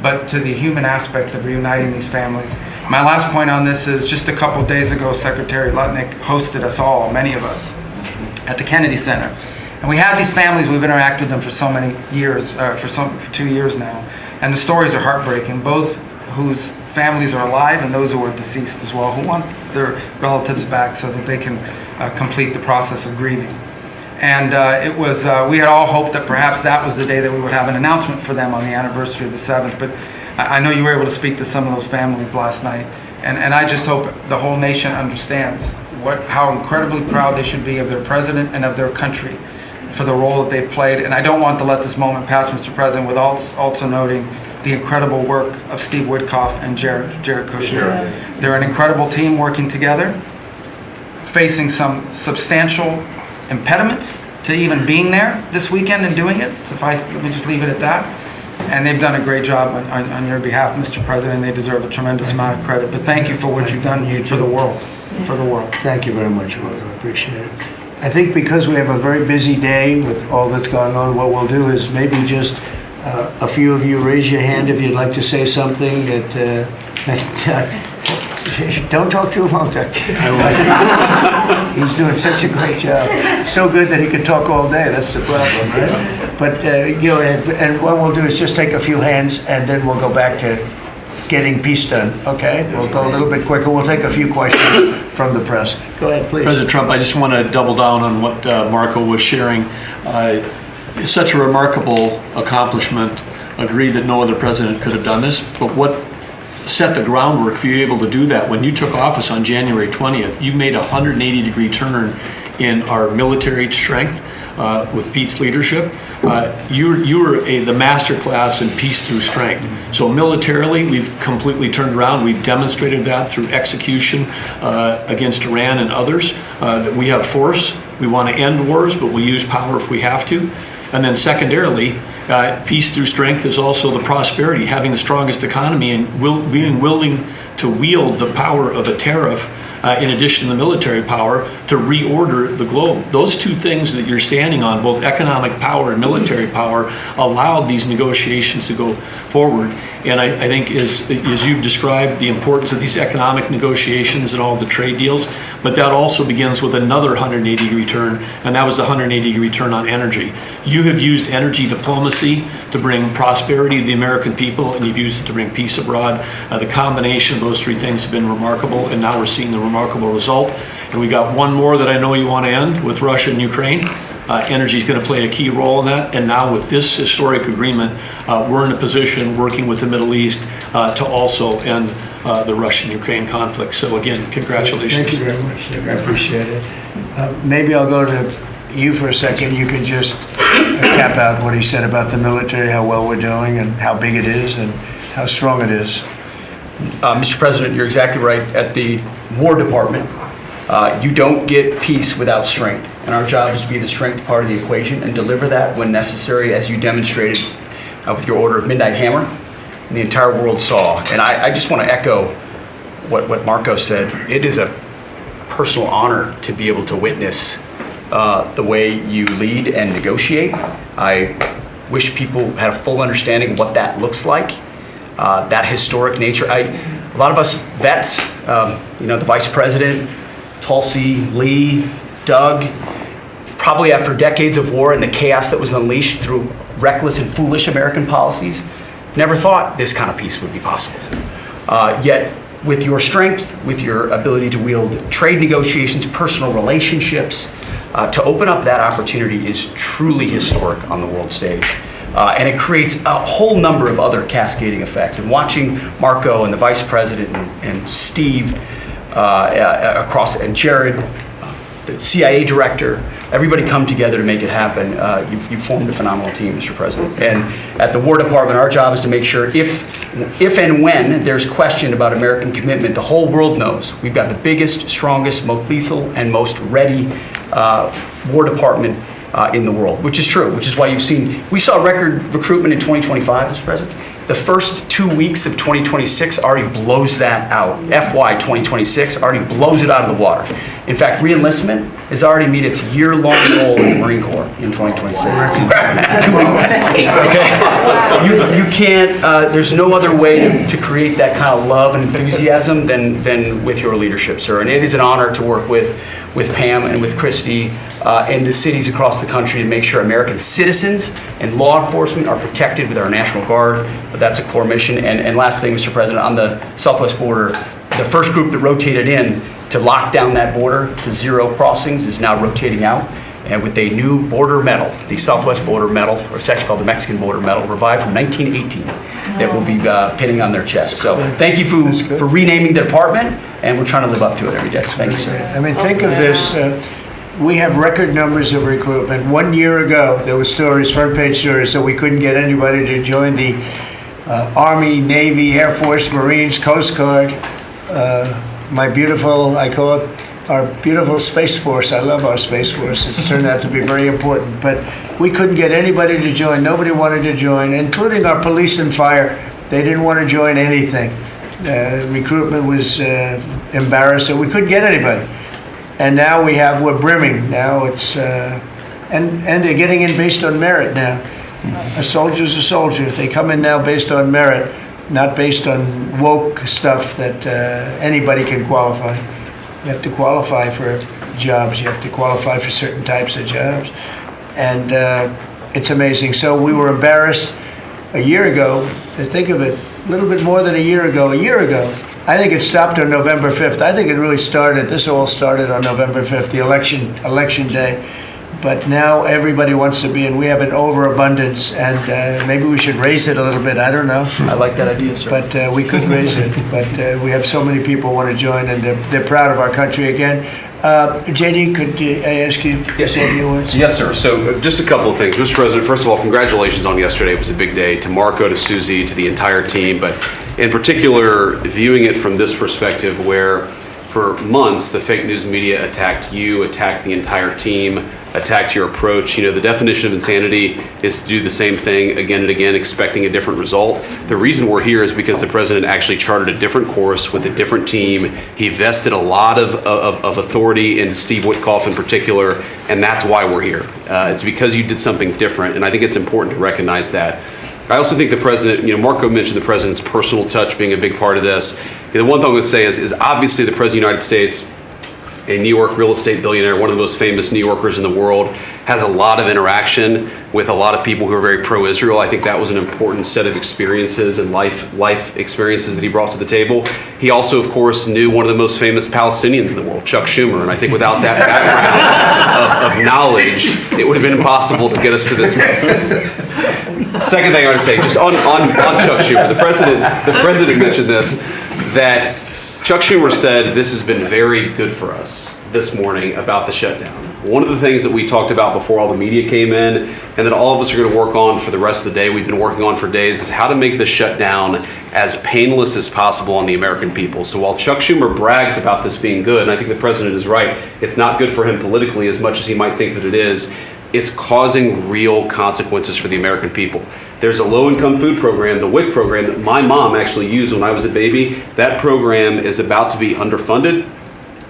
but to the human aspect of reuniting these families. My last point on this is just a couple days ago, Secretary Lutnick hosted us all, many of us, at the Kennedy Center. And we have these families, we've interacted with them for so many years, for 2 years now. And the stories are heartbreaking, both whose families are alive and those who are deceased as well, who want their relatives back so that they can complete the process of grieving. And it was, we had all hoped that perhaps that was the day that we would have an announcement for them on the anniversary of the 7th. But I know you were able to speak to some of those families last night. And I just hope the whole nation understands how incredibly proud they should be of their president and of their country for the role that they've played. And I don't want to let this moment pass, Mr. President, without also noting the incredible work of Steve Witkoff and Jared Kushner. They're an incredible team working together, facing some substantial impediments to even being there this weekend and doing it. Let me just leave it at that. And they've done a great job on your behalf, Mr. President. They deserve a tremendous amount of credit. But thank you for what you've done for the world. For the world. Thank you very much, Marco. I appreciate it. I think because we have a very busy day with all that's going on, what we'll do is maybe just a few of you raise your hand if you'd like to say something that don't talk too long, Doug. He's doing such a great job. So good that he could talk all day. That's the problem, right? But go ahead. And what we'll do is just take a few hands, and then we'll go back to getting peace done. Okay? We'll go a little bit quicker. We'll take a few questions from the press. Go ahead, please. President Trump, I just want to double down on what Marco was sharing. It's such a remarkable accomplishment. Agree that no other president could have done this, but what set the groundwork for you able to do that? When you took office on January 20th, you made a 180-degree turn in our military strength with Pete's leadership. You were the master class in peace through strength. So militarily, we've completely turned around. We've demonstrated that through execution against Iran and others, that we have force. We want to end wars, but we'll use power if we have to. And then secondarily, peace through strength is also the prosperity, having the strongest economy and being willing to wield the power of a tariff in addition to the military power to reorder the globe. Those two things that you're standing on, both economic power and military power, allowed these negotiations to go forward. And I think as you've described the importance of these economic negotiations and all the trade deals, but that also begins with another 180-degree turn, and that was the 180-degree turn on energy. You have used energy diplomacy to bring prosperity to the American people, and you've used it to bring peace abroad. The combination of those three things have been remarkable, and now we're seeing the remarkable result. And we got one more that I know you want to end with Russia and Ukraine. Energy is going to play a key role in that. And now with this historic agreement, we're in a position working with the Middle East to also end the Russian-Ukraine conflict. So again, congratulations. Thank you very much, Doug. I appreciate it. Maybe I'll go to you for a second. You can just cap out what he said about the military, how well we're doing and how big it is and how strong it is. Mr. President, you're exactly right. At the War Department, you don't get peace without strength. And our job is to be the strength part of the equation and deliver that when necessary, as you demonstrated with your Order of Midnight Hammer, and the entire world saw. And I just want to echo what Marco said. It is a personal honor to be able to witness the way you lead and negotiate. I wish people had a full understanding of what that looks like, that historic nature. A lot of us vets, the Vice President, Tulsi, Lee, Doug, probably after decades of war and the chaos that was unleashed through reckless and foolish American policies, never thought this kind of peace would be possible. Yet, with your strength, with your ability to wield trade negotiations, personal relationships, to open up that opportunity is truly historic on the world stage. And it creates a whole number of other cascading effects. And watching Marco and the Vice President and Steve and Jared, the CIA director, everybody come together to make it happen. You've formed a phenomenal team, Mr. President. And at the War Department, our job is to make sure if and when there's question about American commitment, the whole world knows we've got the biggest, strongest, most lethal, and most ready War Department in the world, which is true, which is why we saw record recruitment in 2025, Mr. President. The first 2 weeks of 2026 already blows that out. FY 2026 already blows it out of the water. In fact, re-enlistment has already met its year-long goal in the Marine Corps in 2026. 2 weeks. Okay. You can't, there's no other way to create that kind of love and enthusiasm than with your leadership, sir. And it is an honor to work with Pam and with Christy and the cities across the country to make sure American citizens and law enforcement are protected with our National Guard. But that's a core mission. And last thing, Mr. President, on the southwest border, the first group that rotated in to lock down that border to zero crossings is now rotating out. and with a new border medal, the Southwest Border Medal, or it's actually called the Mexican Border Medal, revived from 1918, that will be pinning on their chest. So thank you for renaming the department, and we're trying to live up to it every day. So thank you, sir. I mean, think of this. We have record numbers of recruitment. 1 year ago, there were stories, front page stories, that we couldn't get anybody to join the Army, Navy, Air Force, Marines, Coast Guard. My beautiful, I call it our beautiful Space Force. I love our Space Force. It's turned out to be very important. But we couldn't get anybody to join. Nobody wanted to join, including our police and fire. They didn't want to join anything. Recruitment was embarrassed, so we couldn't get anybody. And now we're brimming. Now it's, and they're getting in based on merit now. A soldier's a soldier. They come in now based on merit, not based on woke stuff that anybody can qualify. You have to qualify for jobs. You have to qualify for certain types of jobs. And it's amazing. So we were embarrassed a year ago. Think of it, a little bit more than a year ago. I think it stopped on November 5th. I think it really started, this all started on November 5th, the election day. But now everybody wants to be, and we have an overabundance, and maybe we should raise it a little bit. I don't know. I like that idea, sir. But we could raise it. But we have so many people want to join, and they're proud of our country again. JD, could I ask you to say a few words? Yes, sir. So just a couple of things. Mr. President, first of all, congratulations on yesterday. It was a big day to Marco, to Susie, to the entire team, but in particular, viewing it from this perspective where for months the fake news media attacked you, attacked the entire team, attacked your approach. You know, the definition of insanity is to do the same thing again and again, expecting a different result. The reason we're here is because the president actually charted a different course with a different team. He vested a lot of authority in Steve Witkoff in particular, and that's why we're here. It's because you did something different, and I think it's important to recognize that. I also think the president, you know, Marco mentioned the president's personal touch being a big part of this. The one thing I would say is obviously the president of the United States, a New York real estate billionaire, one of the most famous New Yorkers in the world, has a lot of interaction with a lot of people who are very pro-Israel. I think that was an important set of experiences and life experiences that he brought to the table. He also, of course, knew one of the most famous Palestinians in the world, Chuck Schumer, and I think without that background of knowledge, it would have been impossible to get us to this point. Second thing I would say, just on Chuck Schumer, the president mentioned this, that Chuck Schumer said this has been very good for us this morning about the shutdown. One of the things that we talked about before all the media came in, and that all of us are going to work on for the rest of the day, we've been working on for days, is how to make the shutdown as painless as possible on the American people. So while Chuck Schumer brags about this being good, and I think the president is right, it's not good for him politically as much as he might think that it is. It's causing real consequences for the American people. There's a low-income food program, the WIC program, that my mom actually used when I was a baby. That program is about to be underfunded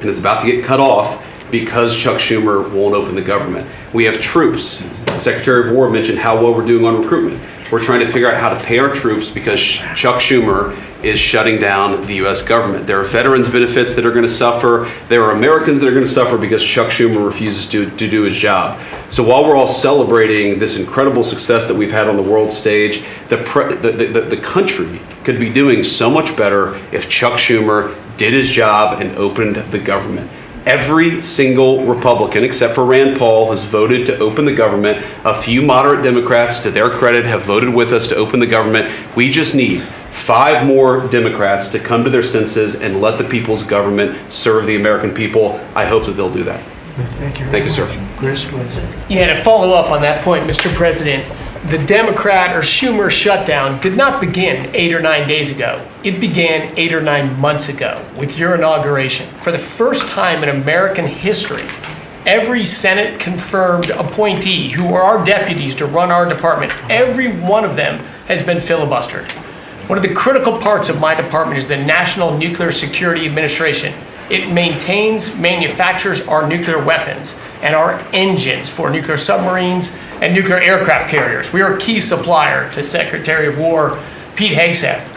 and is about to get cut off because Chuck Schumer won't open the government. We have troops. The Secretary of War mentioned how well we're doing on recruitment. We're trying to figure out how to pay our troops because Chuck Schumer is shutting down the U.S. government. There are veterans benefits that are going to suffer. There are Americans that are going to suffer because Chuck Schumer refuses to do his job. So while we're all celebrating this incredible success that we've had on the world stage, the country could be doing so much better if Chuck Schumer did his job and opened the government. Every single Republican, except for Rand Paul, has voted to open the government. A few moderate Democrats, to their credit, have voted with us to open the government. We just need 5 more Democrats to come to their senses and let the people's government serve the American people. I hope that they'll do that. Thank you. Thank you, sir. Chris, please. Yeah, to follow up on that point, Mr. President, the Democrat or Schumer shutdown did not begin 8 or 9 days ago. It began 8 or 9 months ago with your inauguration. For the first time in American history, every Senate confirmed appointee who are our deputies to run our department, every one of them has been filibustered. One of the critical parts of my department is the National Nuclear Security Administration. It maintains, manufactures our nuclear weapons and our engines for nuclear submarines and nuclear aircraft carriers. We are a key supplier to Secretary of War Pete Hegseth.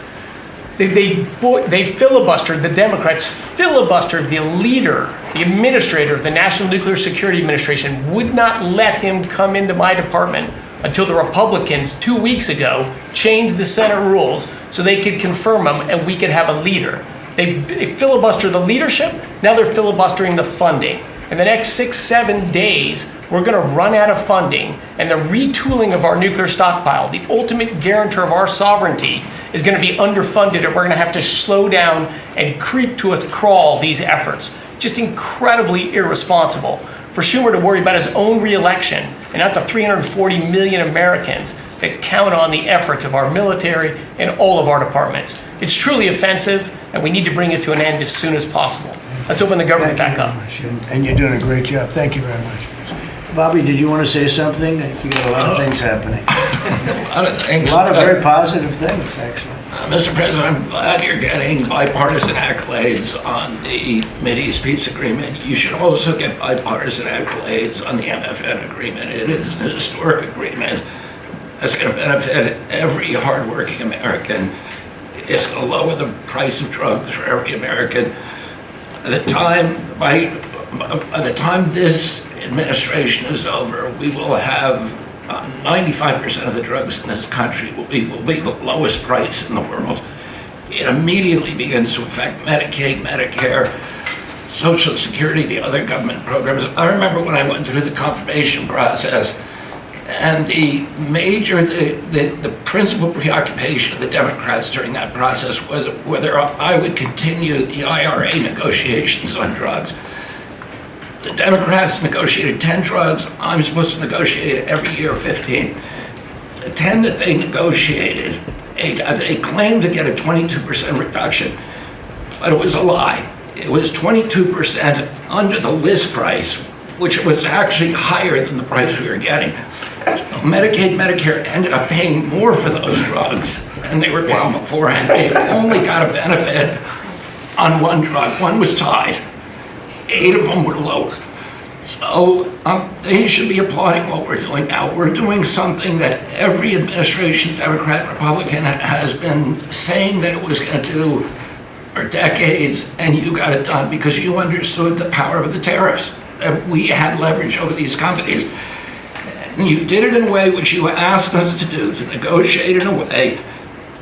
They filibustered, the Democrats filibustered the leader, the administrator of the National Nuclear Security Administration, would not let him come into my department until the Republicans 2 weeks ago changed the Senate rules so they could confirm him and we could have a leader. They filibustered the leadership, now they're filibustering the funding. In the next 6-7 days, we're going to run out of funding, and the retooling of our nuclear stockpile, the ultimate guarantor of our sovereignty, is going to be underfunded, and we're going to have to slow down and creep to a crawl these efforts. Just incredibly irresponsible for Schumer to worry about his own reelection and not the 340 million Americans that count on the efforts of our military and all of our departments. It's truly offensive, and we need to bring it to an end as soon as possible. Let's open the government Thank you back very up. much. And you're doing a great job. Thank you very much. Bobby, did you want to say something? You got a lot of things happening. A lot of things. A lot of very positive things, actually. Mr. President, I'm glad you're getting bipartisan accolades on the Mideast Peace Agreement. You should also get bipartisan accolades on the MFN agreement. It is a historic agreement that's going to benefit every hardworking American. It's going to lower the price of drugs for every American. By the time this administration is over, we will have 95% of the drugs in this country will be the lowest price in the world. It immediately begins to affect Medicaid, Medicare, Social Security, the other government programs. I remember when I went through the confirmation process, and the principal preoccupation of the Democrats during that process was whether I would continue the IRA negotiations on drugs. The Democrats negotiated 10 drugs. I'm supposed to negotiate every year 15. The 10 that they negotiated, they claimed to get a 22% reduction, but it was a lie. It was 22% under the list price, which was actually higher than the price we were getting. So Medicaid, Medicare ended up paying more for those drugs than they were paying beforehand. They only got a benefit on one drug. One was tied. 8 of them were lower. So they should be applauding what we're doing now. We're doing something that every administration, Democrat and Republican, has been saying that it was going to do for decades, and you got it done because you understood the power of the tariffs. That we had leverage over these companies. And you did it in a way which you asked us to do, to negotiate in a way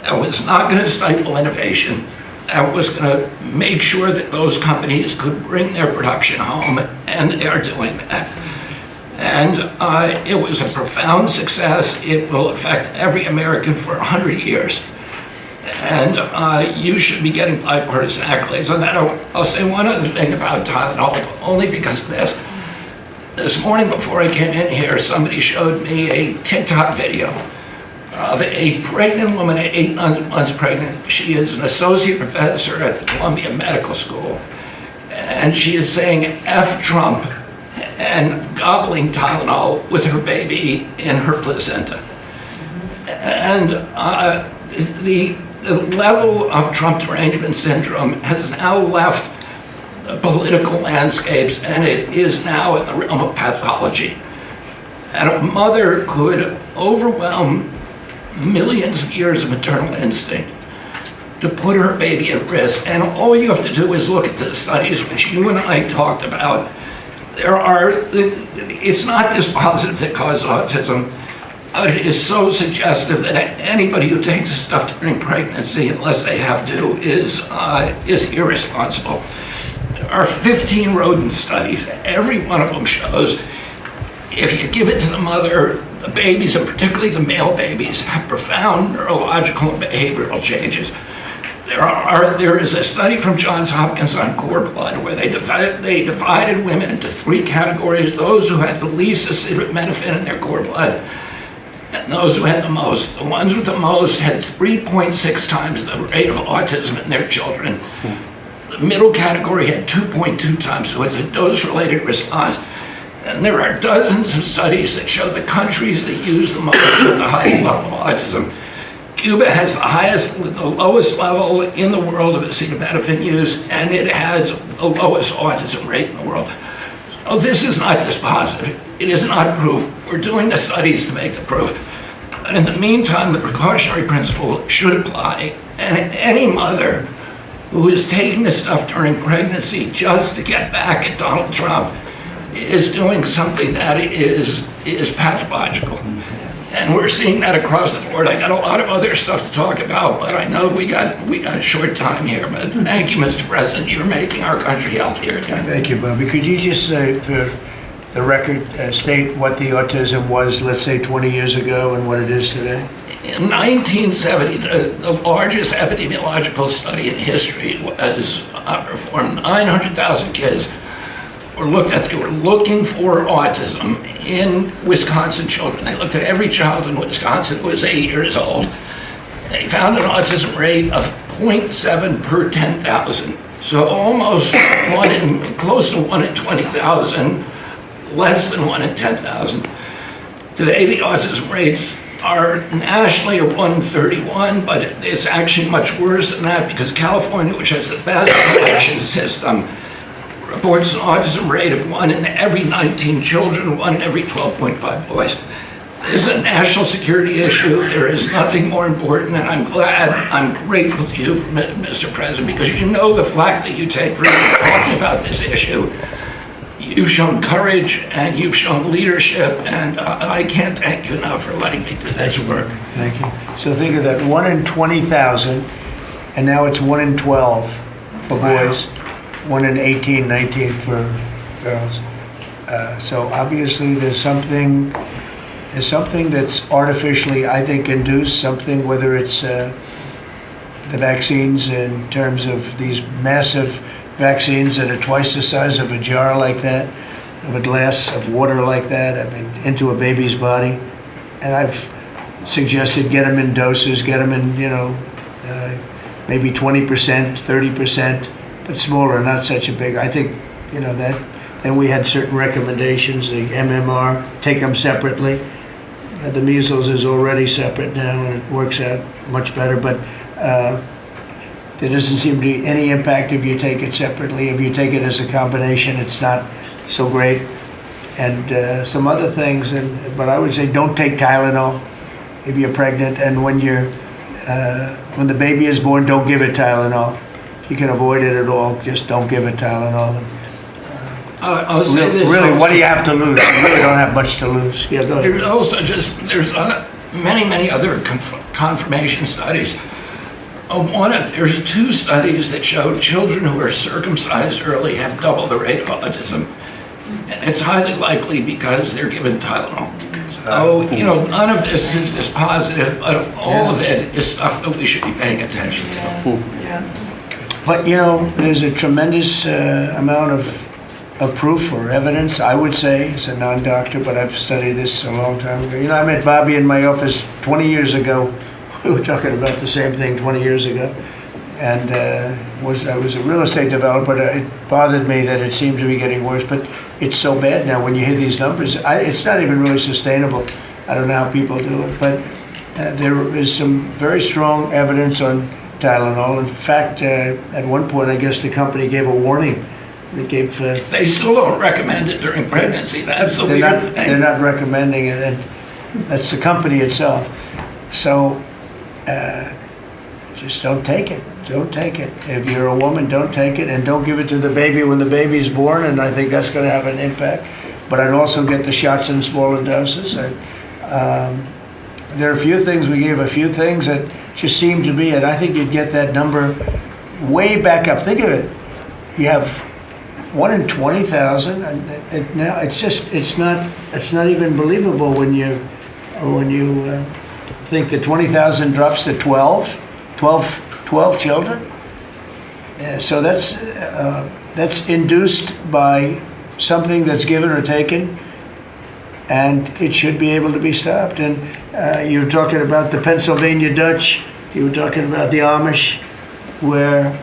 that was not going to stifle innovation, that was going to make sure that those companies could bring their production home, and they are doing that. And it was a profound success. It will affect every American for 100 years. And you should be getting bipartisan accolades on that. I'll say one other thing about Tylenol, only because of this. This morning before I came in here, somebody showed me a TikTok video of a pregnant woman, 8 months pregnant. She is an associate professor at the Columbia Medical School. And she is saying F Trump and gobbling Tylenol with her baby in her placenta. And the level of Trump derangement syndrome has now left the political landscapes, and it is now in the realm of pathology. And a mother could overwhelm millions of years of maternal instinct to put her baby at risk. And all you have to do is look at the studies which you and I talked about. It's not dispositive that causes autism. It is so suggestive that anybody who takes this stuff during pregnancy, unless they have to, is irresponsible. There are 15 rodent studies. Every one of them shows if you give it to the mother, the babies, and particularly the male babies, have profound neurological and behavioral changes. There is a study from Johns Hopkins on cord blood where they divided women into 3 categories: those who had the least acetaminophen in their cord blood, and those who had the most. The ones with the most had 3.6 times the rate of autism in their children. The middle category had 2.2 times, so it's a dose-related response. And there are dozens of studies that show the countries that use the most with the highest level of autism. Cuba has the lowest level in the world of acetaminophen use, and it has the lowest autism rate in the world. So this is not dispositive. It is not proof. We're doing the studies to make the proof. But in the meantime, the precautionary principle should apply, and any mother who is taking this stuff during pregnancy just to get back at Donald Trump is doing something that is pathological. And we're seeing that across the board. I got a lot of other stuff to talk about, but I know we got a short time here. But thank you, Mr. President. You're making our country healthier again. Thank you, Bobby. Could you just say, for the record state what the autism was, let's say 20 years ago, and what it is today? In 1970, the largest epidemiological study in history was performed. 900,000 kids were looked at. They were looking for autism in Wisconsin children. They looked at every child in Wisconsin who was 8 years old. They found an autism rate of 0.7 per 10,000. So almost close to 1 in 20,000, less than 1 in 10,000. Today, the autism rates are nationally 1 in 31, but it's actually much worse than that because California, which has the best collection system, reports an autism rate of 1 in every 19 children, 1 in every 12.5 boys. This is a national security issue. There is nothing more important, and I'm grateful to you, Mr. President, because you know the flack that you take for talking about this issue. You've shown courage and you've shown leadership, and I can't thank you enough for letting me do this work. Thank you. So think of that, 1 in 20,000, and now it's 1 in 12 for boys, 1 in 18, 19 for girls. So obviously there's something that's artificially, I think, induced, something, whether it's the vaccines in terms of these massive vaccines that are twice the size of a jar like that, of a glass of water like that, I mean, into a baby's body. And I've suggested get them in doses, get them in, maybe 20%, 30%, but smaller, not such a big. I think, that. Then we had certain recommendations, the MMR, take them separately. The measles is already separate now, and it works out much better, but there doesn't seem to be any impact if you take it separately. If you take it as a combination, it's not so great. And some other things, but I would say don't take Tylenol if you're pregnant, and when the baby is born, don't give it Tylenol. If you can avoid it at all, just don't give it Tylenol. I'll say this. Really, also. what do you have to lose? You really don't have much to lose. Yeah, go ahead. There's also there's many other confirmation studies. There's 2 studies that show children who are circumcised early have double the rate of autism. It's highly likely because they're given Tylenol. So, none of this is dispositive, but all of it is stuff that we should be paying attention to. But, there's a tremendous amount of proof or evidence, I would say, as a non-doctor, but I've studied this a long time ago. I met Bobby in my office 20 years ago. We were talking about the same thing 20 years ago. And I was a real estate developer. It bothered me that it seemed to be getting worse, but it's so bad now when you hear these numbers. It's not even really sustainable. I don't know how people do it, but there is some very strong evidence on Tylenol. In fact, at one point, I guess the company gave a warning. They still don't recommend it during pregnancy. That's the weird thing. They're not recommending it, and that's the company itself. So just don't take it. Don't take it. If you're a woman, don't take it, and don't give it to the baby when the baby's born, and I think that's going to have an impact. But I'd also get the shots in smaller doses. There are a few things, we gave a few things that just seem to be, and I think you'd get that number way back up. Think of it. You have 1 in 20,000, and now it's not even believable when you think that 20,000 drops to 12 children. So that's induced by something that's given or taken, and it should be able to be stopped. And you were talking about the Pennsylvania Dutch, you were talking about the Amish, where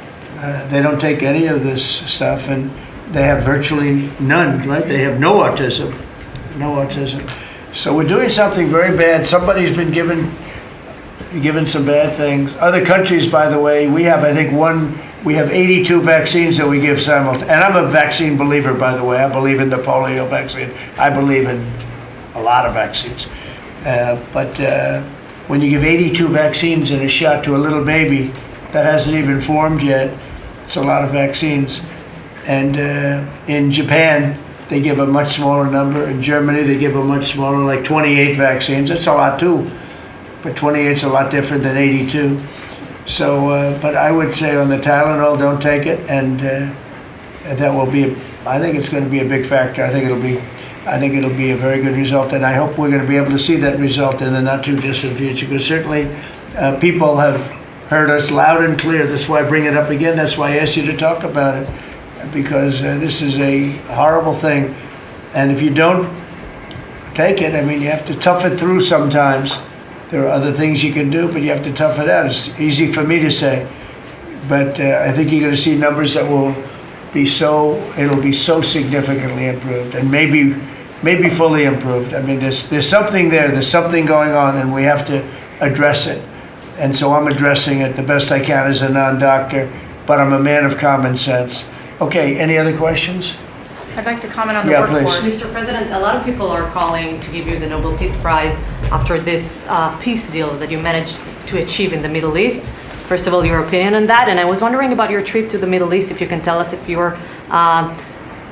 they don't take any of this stuff, and they have virtually none, right? They have no autism. So we're doing something very bad. Somebody's been given some bad things. Other countries, by the way, we have 82 vaccines that we give simultaneously. And I'm a vaccine believer, by the way. I believe in the polio vaccine. I believe in a lot of vaccines. But when you give 82 vaccines in a shot to a little baby that hasn't even formed yet, it's a lot of vaccines. And in Japan, they give a much smaller number. In Germany, they give a much smaller, like 28 vaccines. It's a lot too, but 28 is a lot different than 82. So, but I would say on the Tylenol, don't take it, and that will be I think it's going to be a big factor. I think it'll be a very good result, and I hope we're going to be able to see that result in the not too distant future, because certainly people have heard us loud and clear. That's why I bring it up again. That's why I asked you to talk about it, because this is a horrible thing. And if you don't take it, I mean, you have to tough it through sometimes. There are other things you can do, but you have to tough it out. It's easy for me to say, but I think you're going to see numbers that will be it'll be so significantly improved, and maybe fully improved. I mean, there's something there, there's something going on, and we have to address it. And so I'm addressing it the best I can as a non-doctor, but I'm a man of common sense. Okay, any other questions? I'd like to comment on the Yeah, workforce. please. Mr. President, a lot of people are calling to give you the Nobel Peace Prize after this peace deal that you managed to achieve in the Middle East. First of all, your opinion on that, and I was wondering about your trip to the Middle East, if you can tell us if you're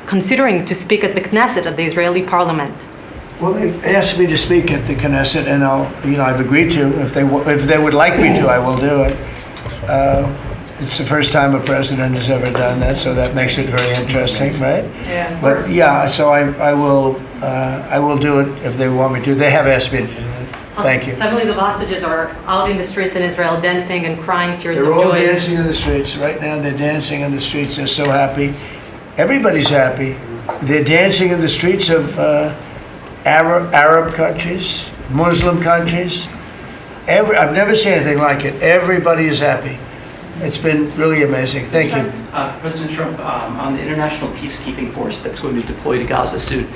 considering to speak at the Knesset, at the Israeli parliament. Well, they asked me to speak at the Knesset, and I've agreed to. If they would like me to, I will do it. It's the first time a president has ever done that, so that makes it very interesting, right? Yeah, of But course. yeah, so I will do it if they want me to. They have asked me to do that. Thank you. Families of hostages are out in the streets in Israel dancing and crying tears They're of all joy. dancing in the streets right now. They're dancing in the streets. They're so happy. Everybody's happy. They're dancing in the streets of Arab countries, Muslim countries. I've never seen anything like it. Everybody is happy. It's been really amazing. Thank you. President Trump, on the international peacekeeping force that's going to deploy to Gaza soon,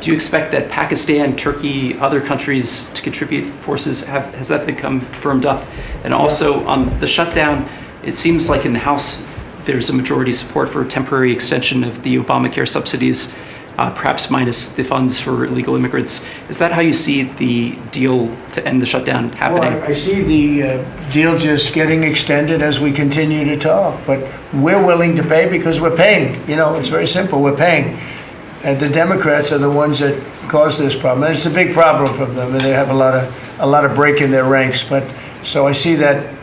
do you expect that Pakistan, Turkey, other countries to contribute forces? Has that become firmed up? And also on the shutdown, it seems like in the House there's a majority support for a temporary extension of the Obamacare subsidies, perhaps minus the funds for illegal immigrants. Is that how you see the deal to end the shutdown happening? Well, I see the deal just getting extended as we continue to talk, but we're willing to pay because we're paying. It's very simple. We're paying. And the Democrats are the ones that caused this problem, and it's a big problem for them. And they have a lot of break in their ranks. But so I see that.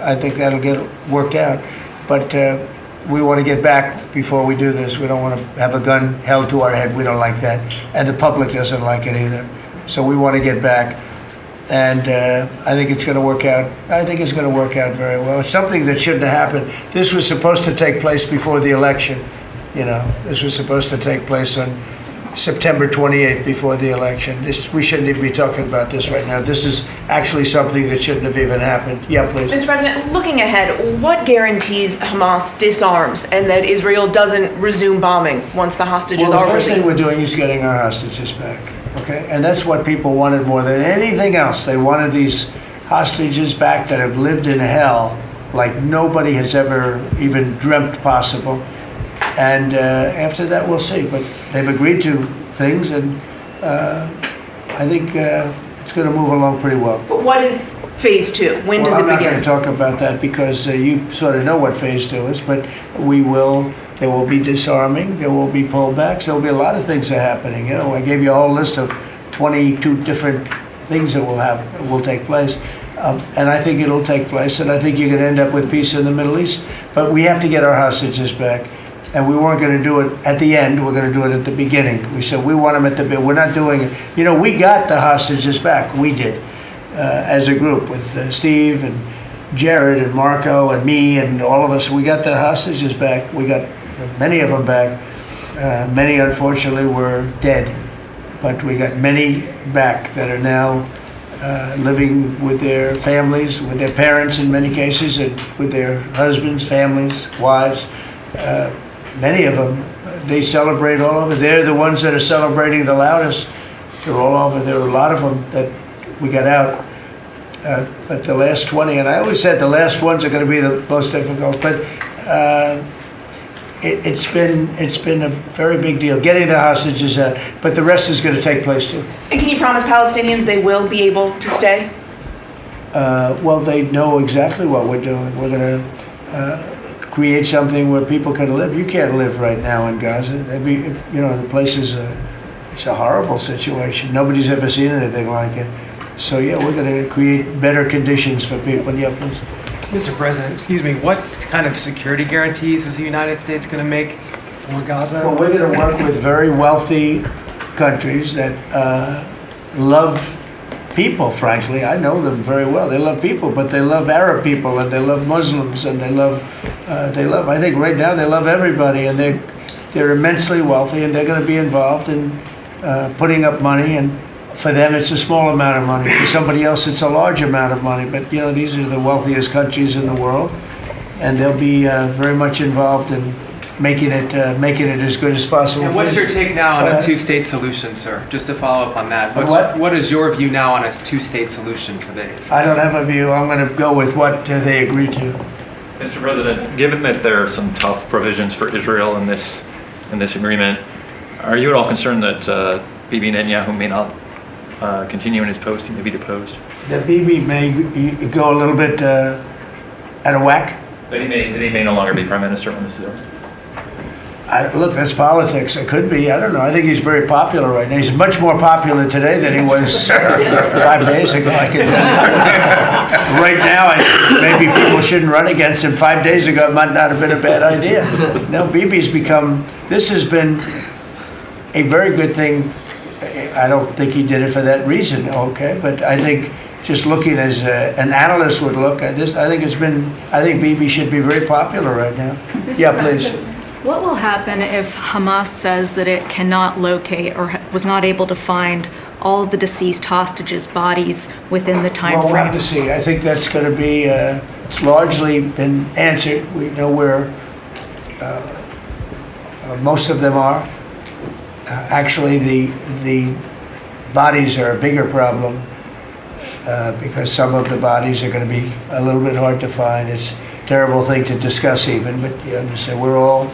I think that'll get worked out. But we want to get back before we do this. We don't want to have a gun held to our head. We don't like that. And the public doesn't like it either. So we want to get back. And I think it's going to work out. I think it's going to work out very well. It's something that shouldn't have happened. This was supposed to take place before the election. This was supposed to take place on September 28th before the election. We shouldn't even be talking about this right now. This is actually something that shouldn't have even happened. Yeah, please. Mr. President, looking ahead, what guarantees Hamas disarms and that Israel doesn't resume bombing once the hostages Well, are the first released? thing we're doing is getting our hostages back, okay? And that's what people wanted more than anything else. They wanted these hostages back that have lived in hell like nobody has ever even dreamt possible. And after that, we'll see. But they've agreed to things, and I think it's going to move along pretty well. But what is phase two? When does it I'm not going begin? to talk about that because you sort of know what phase two is, but there will be disarming, there will be pullbacks, there will be a lot of things that are happening. I gave you a whole list of 22 different things that will take place. And I think it'll take place, and I think you're going to end up with peace in the Middle East. But we have to get our hostages back. And we weren't going to do it at the end. We're going to do it at the beginning. We said we want them at the beginning. We're not doing it. We got the hostages back. We did, as a group with Steve and Jared and Marco and me and all of us. We got the hostages back. We got many of them back. Many, unfortunately, were dead. But we got many back that are now living with their families, with their parents in many cases, and with their husbands, families, wives. Many of them, they celebrate all over. They're the ones that are celebrating the loudest. They're all over. There are a lot of them that we got out. But the last 20, and I always said the last ones are going to be the most difficult. But it's been a very big deal getting the hostages out. But the rest is going to take place too. And can you promise Palestinians they will be able to stay? Well, they know exactly what we're doing. We're going to create something where people can live. You can't live right now in Gaza. The place it's a horrible situation. Nobody's ever seen anything like it. So yeah, we're going to create better conditions for people. Yeah, please. Mr. President, what kind of security guarantees is the United States going to make for Gaza? Well, we're going to work with very wealthy countries that love people, frankly. I know them very well. They love people, but they love Arab people, and they love Muslims, and they love, I think right now they love everybody, and they're immensely wealthy, and they're going to be involved in putting up money, and for them it's a small amount of money. For somebody else it's a large amount of money, but you know, these are the wealthiest countries in the world, and they'll be very much involved in making it as good as possible. And what's your take now on a two-state solution, sir? Just to follow up on that. What is your view now on a two-state solution for the... I don't have a view. I'm going to go with what they agree to. Mr. President, given that there are some tough provisions for Israel in this agreement, are you at all concerned that Bibi Netanyahu may not continue in his post? He may be deposed. That Bibi may go a little bit out of whack? That he may no longer be prime minister when this is over? Look, that's politics. It could be. I don't know. I think he's very popular right now. He's much more popular today than he was 5 days ago, I can tell you. Right now, maybe people shouldn't run against him. 5 days ago, it might not have been a bad idea. No, Bibi's become... This has been a very good thing. I don't think he did it for that reason, okay? But I think just looking as an analyst would look at this, I think Bibi should be very popular right now. Yeah, please. What will happen if Hamas says that it cannot locate or was not able to find all of the deceased hostages' bodies within the time frame? Well, we'll have to see. I think that's going to be, it's largely been answered. We know where most of them are. Actually, the bodies are a bigger problem because some of the bodies are going to be a little bit hard to find. It's a terrible thing to discuss even, but you understand, we're all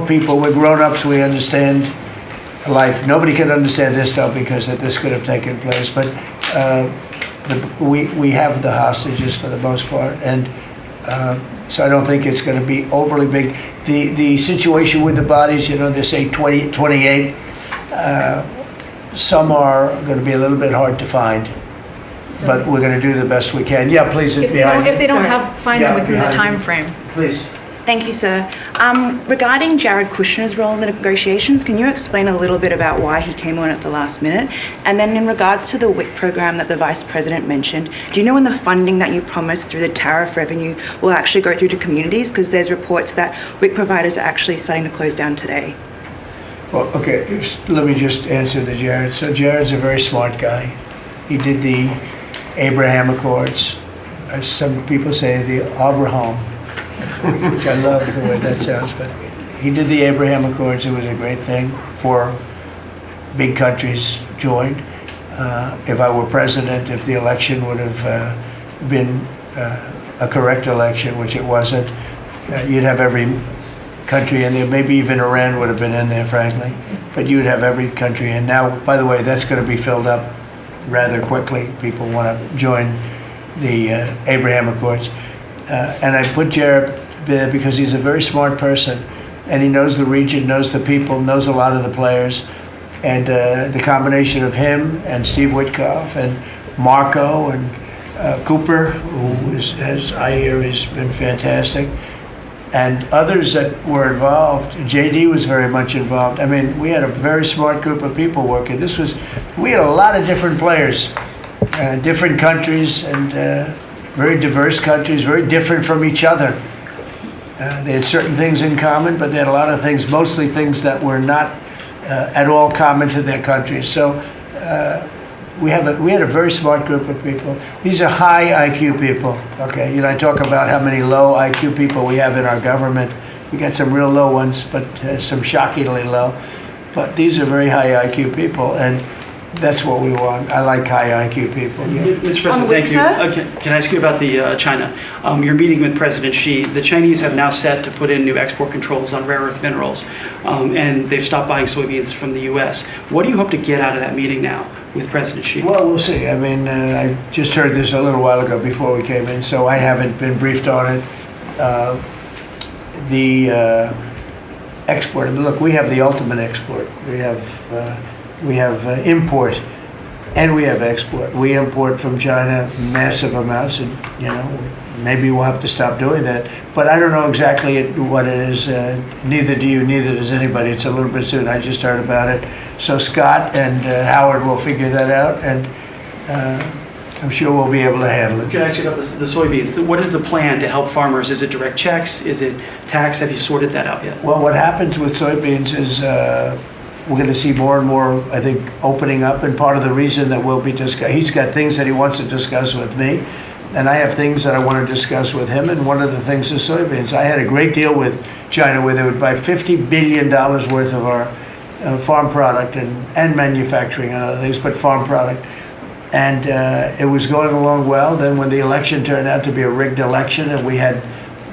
people, we're grown-ups, we understand life. Nobody can understand this though because this could have taken place, but we have the hostages for the most part, and so I don't think it's going to be overly big. The situation with the bodies, you know, they say 28. Some are going to be a little bit hard to find, but we're going to do the best we can. Yeah, please. If they don't find them within the time frame. Please. Thank you, sir. Regarding Jared Kushner's role in the negotiations, can you explain a little bit about why he came on at the last minute? And then in regards to the WIC program that the Vice President mentioned, do you know when the funding that you promised through the tariff revenue will actually go through to communities? Because there's reports that WIC providers are actually starting to close down today. Well, okay, let me just answer the Jared. So Jared's a very smart guy. He did the Abraham Accords. As some people say, the Abraham, which I love the way that sounds, but he did the Abraham Accords. It was a great thing. 4 big countries joined. If I were president, if the election would have been a correct election, which it wasn't, you'd have every country in there. Maybe even Iran would have been in there, frankly. But you'd have every country. And now, by the way, that's going to be filled up rather quickly. People want to join the Abraham Accords. And I put Jared there because he's a very smart person, and he knows the region, knows the people, knows a lot of the players, and the combination of him and Steve Witkoff and Marco and Cooper, who is, as I hear, has been fantastic, and others that were involved. JD was very much involved. I mean, we had a very smart group of people working. We had a lot of different players, different countries, and very diverse countries, very different from each other. They had certain things in common, but they had a lot of things, mostly things that were not at all common to their countries. So we had a very smart group of people. These are high IQ people. Okay, you know, I talk about how many low IQ people we have in our government. We got some real low ones, but some shockingly low. But these are very high IQ people, and that's what we want. I like high IQ people. Yeah. Mr. President, thank you. Can I ask you about the China? You're meeting with President Xi. The Chinese have now set to put in new export controls on rare earth minerals, and they've stopped buying soybeans from the U.S. What do you hope to get out of that meeting now with President Xi? Well, we'll see. I mean, I just heard this a little while ago before we came in, so I haven't been briefed on it. The export. I mean, look, we have the ultimate export. We have import, and we have export. We import from China massive amounts, and you know, maybe we'll have to stop doing that. But I don't know exactly what it is. Neither do you, neither does anybody. It's a little bit soon. I just heard about it. So Scott and Howard will figure that out, and I'm sure we'll be able to handle it. Can I ask you about the soybeans? What is the plan to help farmers? Is it direct checks? Is it tax? Have you sorted that out yet? Well, what happens with soybeans is we're going to see more and more, I think, opening up. And part of the reason that we'll be he's got things that he wants to discuss with me, and I have things that I want to discuss with him. And one of the things is soybeans. I had a great deal with China where they would buy $50 billion worth of our farm product and manufacturing and other things, but farm product. And it was going along well. Then when the election turned out to be a rigged election and we had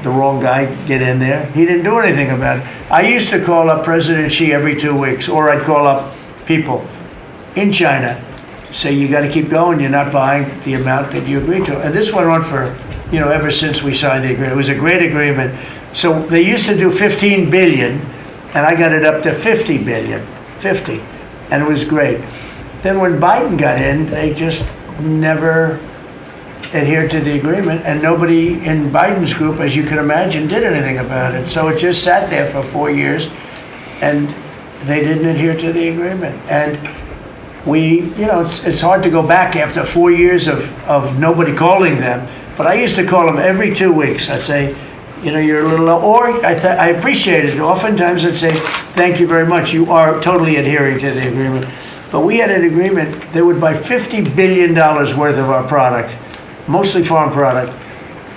the wrong guy get in there, he didn't do anything about it. I used to call up President Xi every 2 weeks, or I'd call up people in China, say, you got to keep going, you're not buying the amount that you agreed to. And this went on for, ever since we signed the agreement. It was a great agreement. So they used to do 15 billion, and I got it up to 50 billion, 50, and it was great. Then when Biden got in, they just never adhered to the agreement, and nobody in Biden's group, as you can imagine, did anything about it. So it just sat there for 4 years, and they didn't adhere to the agreement. And it's hard to go back after 4 years of nobody calling them, but I used to call them every 2 weeks. I'd say, you're a little low, or I appreciate it. Oftentimes I'd say, thank you very much, you are totally adhering to the agreement. But we had an agreement, they would buy $50 billion worth of our product, mostly farm product.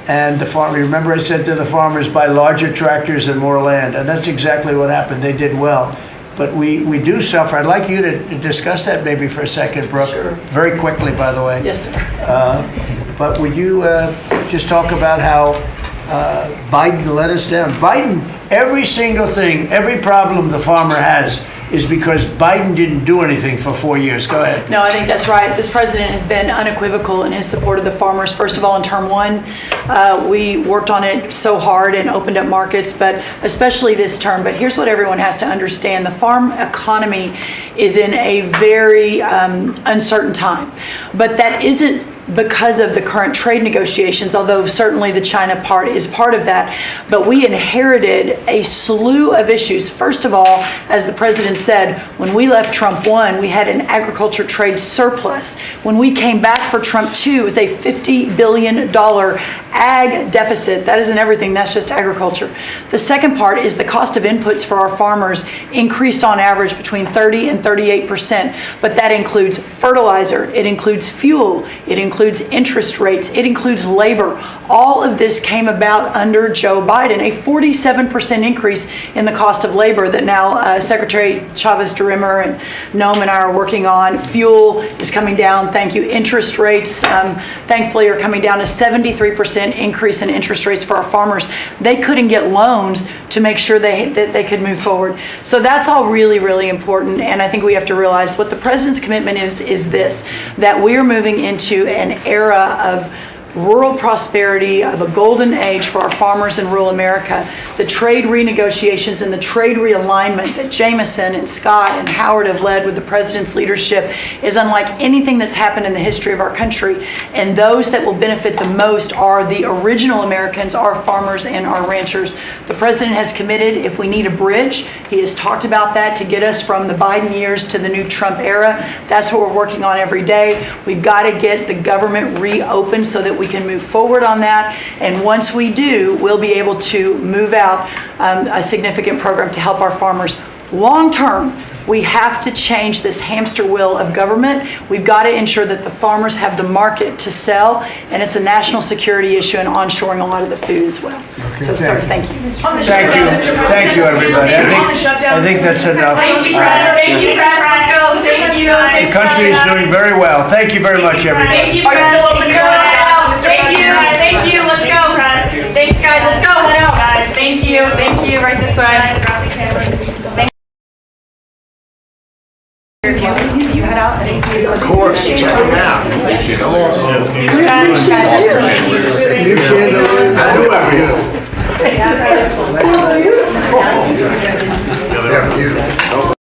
And remember I said to the farmers, buy larger tractors and more land. And that's exactly what happened. They did well. But we do suffer. I'd like you to discuss that maybe for a second, Brooke. Sure. Very quickly, by the way. Yes, sir. But would you just talk about how Biden let us down? Biden, every single thing, every problem the farmer has is because Biden didn't do anything for 4 years. Go ahead. No, I think that's right. This president has been unequivocal in his support of the farmers. First of all, in term one, we worked on it so hard and opened up markets, but especially this term. But here's what everyone has to understand. The farm economy is in a very uncertain time. But that isn't because of the current trade negotiations, although certainly the China part is part of that. But we inherited a slew of issues. First of all, as the president said, when we left Trump 1, we had an agriculture trade surplus. When we came back for Trump 2, it was a $50 billion ag deficit. That isn't everything, that's just agriculture. The second part is the cost of inputs for our farmers increased on average between 30 and 38%. But that includes fertilizer, it includes fuel, it includes interest rates, it includes labor. All of this came about under Joe Biden, a 47% increase in the cost of labor that now Secretary Chavez-DeRimmer and Noam and I are working on. Fuel is coming down, thank you. Interest rates, thankfully, are coming down. A 73% increase in interest rates for our farmers. They couldn't get loans to make sure that they could move forward. So that's all really, really important. And I think we have to realize what the president's commitment is this, that we are moving into an era of rural prosperity, of a golden age for our farmers in rural America. The trade renegotiations and the trade realignment that Jameson and Scott and Howard have led with the president's leadership is unlike anything that's happened in the history of our country. And those that will benefit the most are the original Americans, our farmers and our ranchers. The president has committed, if we need a bridge, he has talked about that to get us from the Biden years to the new Trump era. That's what we're working on every day. We've got to get the government reopened so that we can move forward on that. And once we do, we'll be able to move out a significant program to help our farmers. Long term, we have to change this hamster wheel of government. We've got to ensure that the farmers have the market to sell, and it's a national security issue and onshoring a lot of the food as well. Okay, So, sir, thank you. Thank you, everybody. I think that's enough. Thank you, Press. Thank you, Press. Let's go. Thank you. The country is doing very well. Thank you very much, everybody. Thank you, Press. Thank you. Thank you. Let's go, Press. Thanks, guys. Let's go. Head out, guys. Thank you. Thank you. Right this way. You head out. Thank you. Of course. Check them out. Come on. You